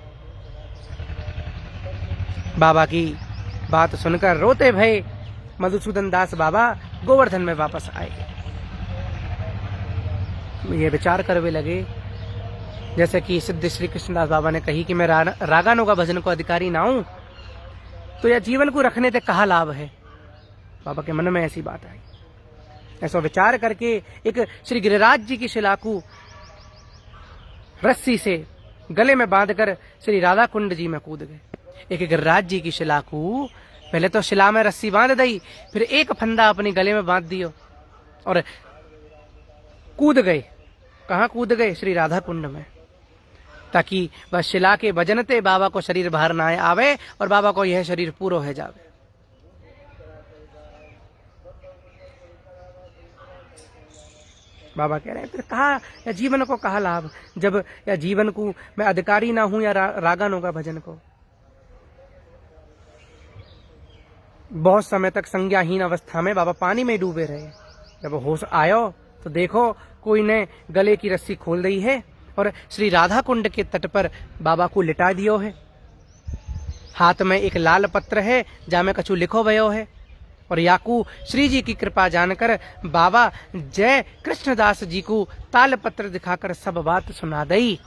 बाबा की बात सुनकर रोते भये मधुसूदन दास बाबा गोवर्धन में वापस आए। ये विचार करवे लगे जैसे कि सिद्ध श्री कृष्णदास बाबा ने कही कि मैं रागानों का भजन को अधिकारी ना हूं तो यह जीवन को रखने से कहा लाभ है। बाबा के मन में ऐसी बात आई। ऐसा विचार करके एक श्री गिरिराज जी की शिला को रस्सी से गले में बांधकर श्री राधा कुंड जी में कूद गए। एक गिरिराज जी की शिला को पहले तो शिला में रस्सी बांध दी, फिर एक फंदा अपने गले में बांध दियो और कूद गए। कहाँ कूद गए? श्री राधा कुंड में, ताकि वह शिला के वजनते बाबा को शरीर बाहर ना आवे और बाबा को यह शरीर पूरा हो जावे। बाबा कह रहे हैं फिर कहा या जीवन को कहा लाभ, जब या जीवन को मैं अधिकारी ना हूं या रागानों का भजन को। बहुत समय तक संज्ञाहीन अवस्था में बाबा पानी में डूबे रहे। जब होश आयो तो देखो कोई ने गले की रस्सी खोल दी है और श्री राधा कुंड के तट पर बाबा को लिटा दियो है। हाथ में एक लाल पत्र है जामे कछु लिखो भयो है और याकू श्री जी की कृपा जानकर बाबा जय कृष्णदास जी को ताल पत्र दिखाकर सब बात सुना दई।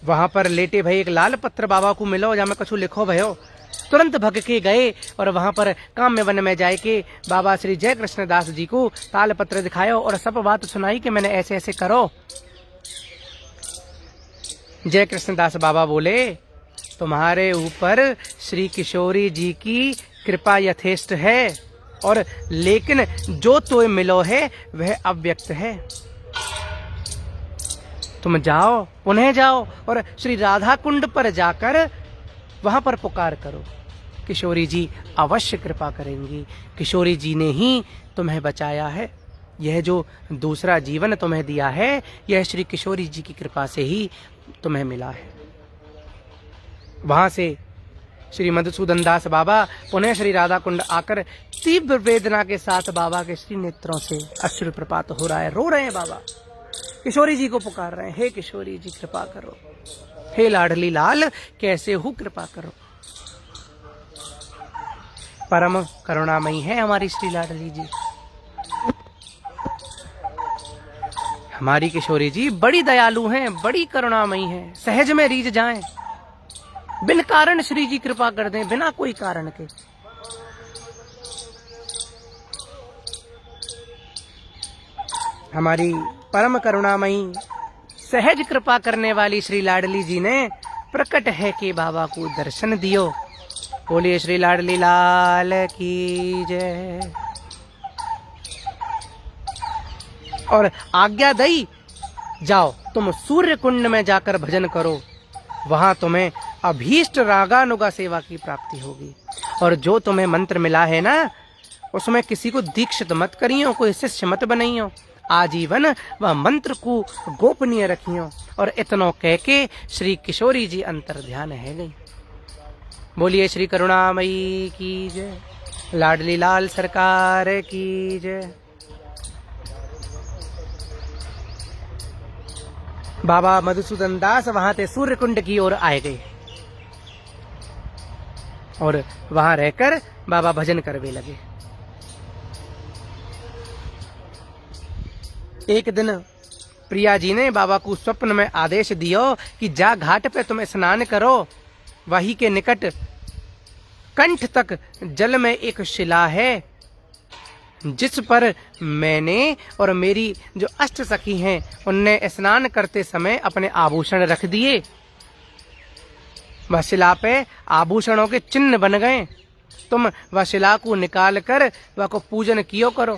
वहां पर लेटे भाई एक लाल पत्र बाबा को मिलो जामे कछु लिखो भयो। तुरंत भग के गए और वहां पर काम्य वन में जाए के बाबा श्री जय कृष्णदास जी को ताल पत्र दिखायो और सब बात सुनाई कि मैंने ऐसे ऐसे करो। जय कृष्णदास बाबा बोले तुम्हारे ऊपर श्री किशोरी जी की कृपा यथेष्ट है और लेकिन जो तुम्हें मिलो है वह अव्यक्त है। तुम जाओ, पुनः जाओ और श्री राधा कुंड पर जाकर वहां पर पुकार करो। किशोरी जी अवश्य कृपा करेंगी। किशोरी जी ने ही तुम्हें बचाया है। यह जो दूसरा जीवन तुम्हें दिया है यह श्री किशोरी जी की कृपा से ही तुम्हें मिला है। वहां से श्री मधुसूदन दास बाबा पुनः श्री राधा कुंड आकर तीव्र वेदना के साथ बाबा के श्री नेत्रों से अश्रु प्रपात हो रहा है। रो रहे हैं बाबा, किशोरी जी को पुकार रहे हैं, हे किशोरी जी कृपा करो, हे लाडली लाल कैसे हो कृपा करो। परम करुणामयी है हमारी श्री लाडली जी। हमारी किशोरी जी बड़ी दयालु हैं, बड़ी करुणामयी हैं। सहज में रीझ जाएं, बिन कारण श्री जी कृपा कर दें, बिना कोई कारण के। हमारी परम करुणामयी सहज कृपा करने वाली श्री लाडली जी ने प्रकट है कि बाबा को दर्शन दियो। बोलिए श्री लाडली लाल की जय। और आज्ञा दई जाओ तुम सूर्य कुंड में जाकर भजन करो, वहां तुम्हें अभीष्ट रागानुगा सेवा की प्राप्ति होगी। और जो तुम्हें मंत्र मिला है ना उसमें किसी को दीक्षित मत करियो, कोई शिष्य मत बनाइयो, आजीवन वह मंत्र को गोपनीय रखियो। और इतनो कह के श्री किशोरी जी अंतर ध्यान है गई। बोलिए श्री करुणामयी की जय, लाडली लाल सरकार की जय। बाबा मधुसूदन दास वहां से सूर्य कुंड की ओर आए गए और वहां रहकर बाबा भजन करने लगे। एक दिन प्रिया जी ने बाबा को स्वप्न में आदेश दियो कि जा घाट पे तुम स्नान करो, वही के निकट कंठ तक जल में एक शिला है जिस पर मैंने और मेरी जो अष्ट सखी हैं उनने स्नान करते समय अपने आभूषण रख दिए। वह शिला पे आभूषणों के चिन्ह बन गए। तुम वह शिला को निकाल कर वह को पूजन कियो करो।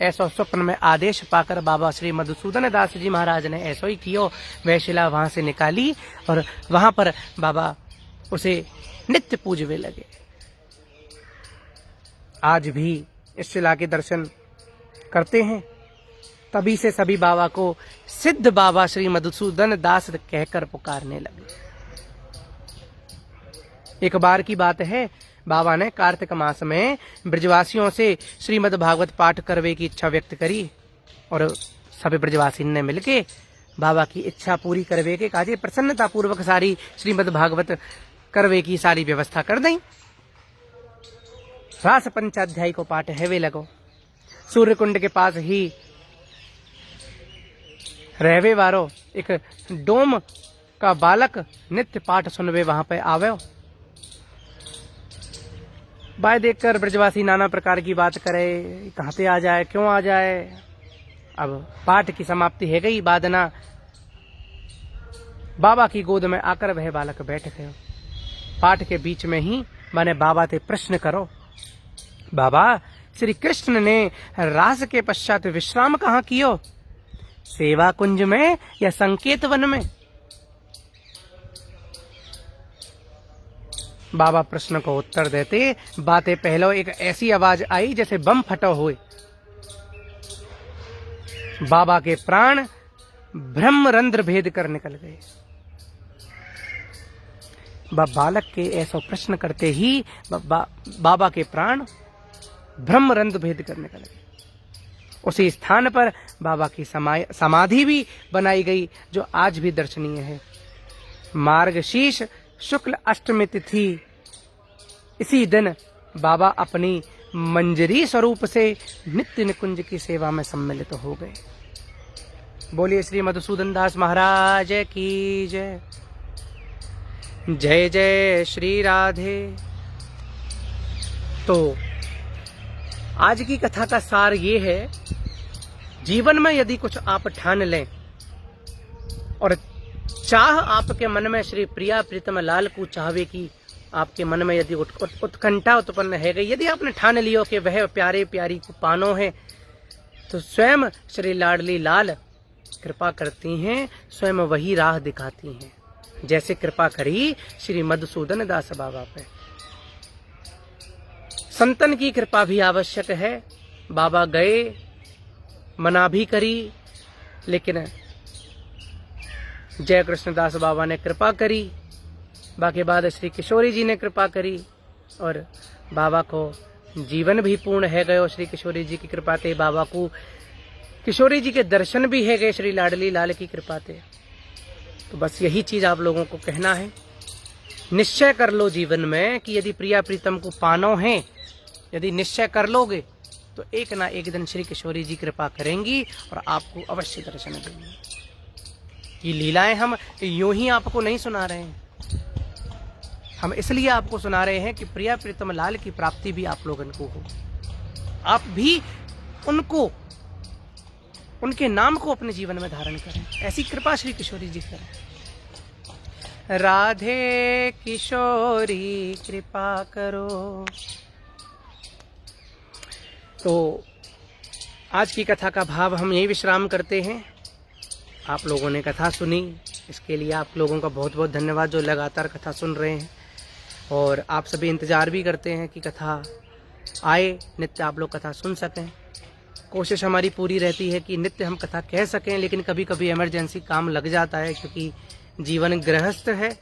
ऐसा स्वप्न में आदेश पाकर बाबा श्री मधुसूदन दास जी महाराज ने ऐसा ही कियो। वह शिला वहां से निकाली और वहां पर बाबा उसे नित्य पूजवे लगे। आज भी इस शिला के दर्शन करते हैं। तभी से सभी बाबा को सिद्ध बाबा श्री मधुसूदन दास कहकर पुकारने लगे। एक बार की बात है, बाबा ने कार्तिक मास में ब्रजवासियों से श्रीमद् भागवत पाठ करवे की इच्छा व्यक्त करी और सभी ब्रजवासी ने मिलके बाबा की इच्छा पूरी करवे के काजे प्रसन्नता पूर्वक सारी श्रीमद् भागवत करवे की सारी व्यवस्था कर दें। रास पंचाध्यायी को पाठ हैवे लगो। सूर्य कुंड के पास ही रहवे वारो एक डोम का बालक नित्य पाठ सुनवे वहां पे आवे। बाय देखकर ब्रजवासी नाना प्रकार की बात करे, कहां से आ जाए, क्यों आ जाए। अब पाठ की समाप्ति है गई, बादना बाबा की गोद में आकर वह बालक बैठ गए। पाठ के बीच में ही मैंने बाबा से प्रश्न करो, बाबा श्री कृष्ण ने रास के पश्चात विश्राम कहाँ कियो, सेवा कुंज में या संकेत वन में। बाबा प्रश्न को उत्तर देते बातें पहलो एक ऐसी आवाज आई जैसे बम फटो हुए। बाबा के प्राण ब्रह्म रंध्र भेद कर निकल गए। बालक के ऐसा प्रश्न करते ही बाबा के प्राण ब्रह्म रंध्र भेद कर निकल गए। उसी स्थान पर बाबा की समाधि भी बनाई गई जो आज भी दर्शनीय है। मार्गशीर्ष शुक्ल अष्टमी तिथि इसी दिन बाबा अपनी मंजरी स्वरूप से नित्य निकुंज की सेवा में सम्मिलित हो गए। बोलिए श्री मधुसूदन दास महाराज की जय। जय जय श्री राधे। तो आज की कथा का सार ये है, जीवन में यदि कुछ आप ठान लें और चाह आपके मन में श्री प्रिया प्रीतम लाल को चाहवे की आपके मन में यदि उत्कंठा उत्पन्न है गई, यदि आपने ठान लियो कि वह प्यारे प्यारी को पानो है, तो स्वयं श्री लाडली लाल कृपा करती हैं, स्वयं वही राह दिखाती हैं, जैसे कृपा करी श्री मधुसूदन दास बाबा पे। संतन की कृपा भी आवश्यक है। बाबा गए, मना भी करी, लेकिन जय कृष्णदास बाबा ने कृपा करी। बाकी बाद श्री किशोरी जी ने कृपा करी और बाबा को जीवन भी पूर्ण है गयो। श्री किशोरी जी की कृपा ते बाबा को किशोरी जी के दर्शन भी है गए श्री लाडली लाल की कृपा ते। तो बस यही चीज आप लोगों को कहना है, निश्चय कर लो जीवन में कि यदि प्रिया प्रीतम को पानो है, यदि निश्चय कर लोगे तो एक ना एक दिन श्री किशोरी जी कृपा करेंगी और आपको अवश्य दर्शन देंगी। ये लीलाएं हम यूं ही आपको नहीं सुना रहे हैं, हम इसलिए आपको सुना रहे हैं कि प्रिया प्रीतम लाल की प्राप्ति भी आप लोगों को हो, आप भी उनको, उनके नाम को अपने जीवन में धारण करें। ऐसी कृपा श्री किशोरी जी करें। राधे किशोरी कृपा करो। तो आज की कथा का भाव हम यही विश्राम करते हैं। आप लोगों ने कथा सुनी, इसके लिए आप लोगों का बहुत बहुत धन्यवाद जो लगातार कथा सुन रहे हैं, और आप सभी इंतज़ार भी करते हैं कि कथा आए, नित्य आप लोग कथा सुन सकें। कोशिश हमारी पूरी रहती है कि नित्य हम कथा कह सकें, लेकिन कभी कभी इमरजेंसी काम लग जाता है, क्योंकि जीवन गृहस्थ है,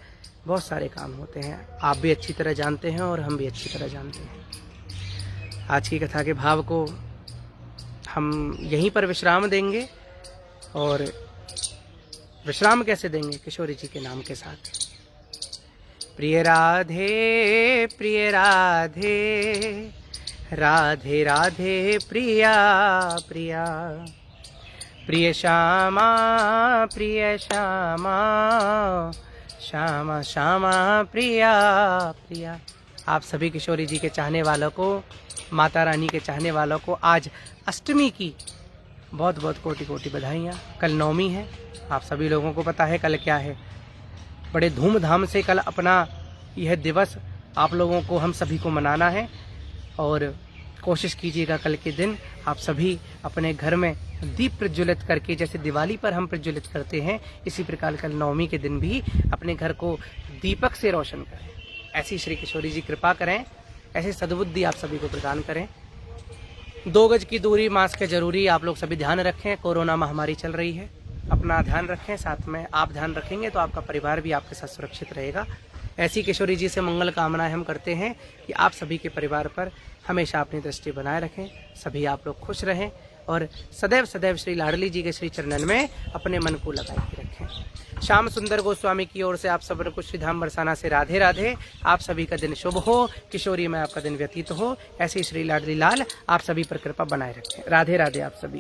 बहुत सारे काम होते हैं। आप भी अच्छी तरह जानते हैं और हम भी अच्छी तरह जानते हैं। आज की कथा के भाव को हम यहीं पर विश्राम देंगे और विश्राम कैसे देंगे किशोरी जी के नाम के साथ। प्रिय राधे प्रिय राधे, राधे राधे प्रिया प्रिया, प्रिय श्यामा प्रिय श्यामा, श्यामा श्यामा प्रिया प्रिया। आप सभी किशोरी जी के चाहने वालों को, माता रानी के चाहने वालों को आज अष्टमी की बहुत बहुत कोटि कोटि बधाइयाँ। कल नवमी है, आप सभी लोगों को पता है कल क्या है। बड़े धूमधाम से कल अपना यह दिवस आप लोगों को, हम सभी को मनाना है। और कोशिश कीजिएगा कल के दिन आप सभी अपने घर में दीप प्रज्वलित करके, जैसे दिवाली पर हम प्रज्वलित करते हैं, इसी प्रकार कल नवमी के दिन भी अपने घर को दीपक से रोशन करें। ऐसी श्री किशोरी जी कृपा करें, ऐसी सद्बुद्धि आप सभी को प्रदान करें। 2 गज की दूरी, मास्क है जरूरी, आप लोग सभी ध्यान रखें। कोरोना महामारी चल रही है, अपना ध्यान रखें। साथ में आप ध्यान रखेंगे तो आपका परिवार भी आपके साथ सुरक्षित रहेगा। ऐसी किशोरी जी से मंगल कामनाएं हम करते हैं कि आप सभी के परिवार पर हमेशा अपनी दृष्टि बनाए रखें, सभी आप लोग खुश रहें और सदैव सदैव श्री लाडली जी के श्री चरणन में अपने मन को लगाए के रखें। श्याम सुंदर गोस्वामी की ओर से आप सब को श्री धाम बरसाना से राधे राधे। आप सभी का दिन शुभ हो, किशोरी में आपका दिन व्यतीत हो। ऐसे श्री लाडली लाल आप सभी पर कृपा बनाए रखें। राधे राधे आप सभी।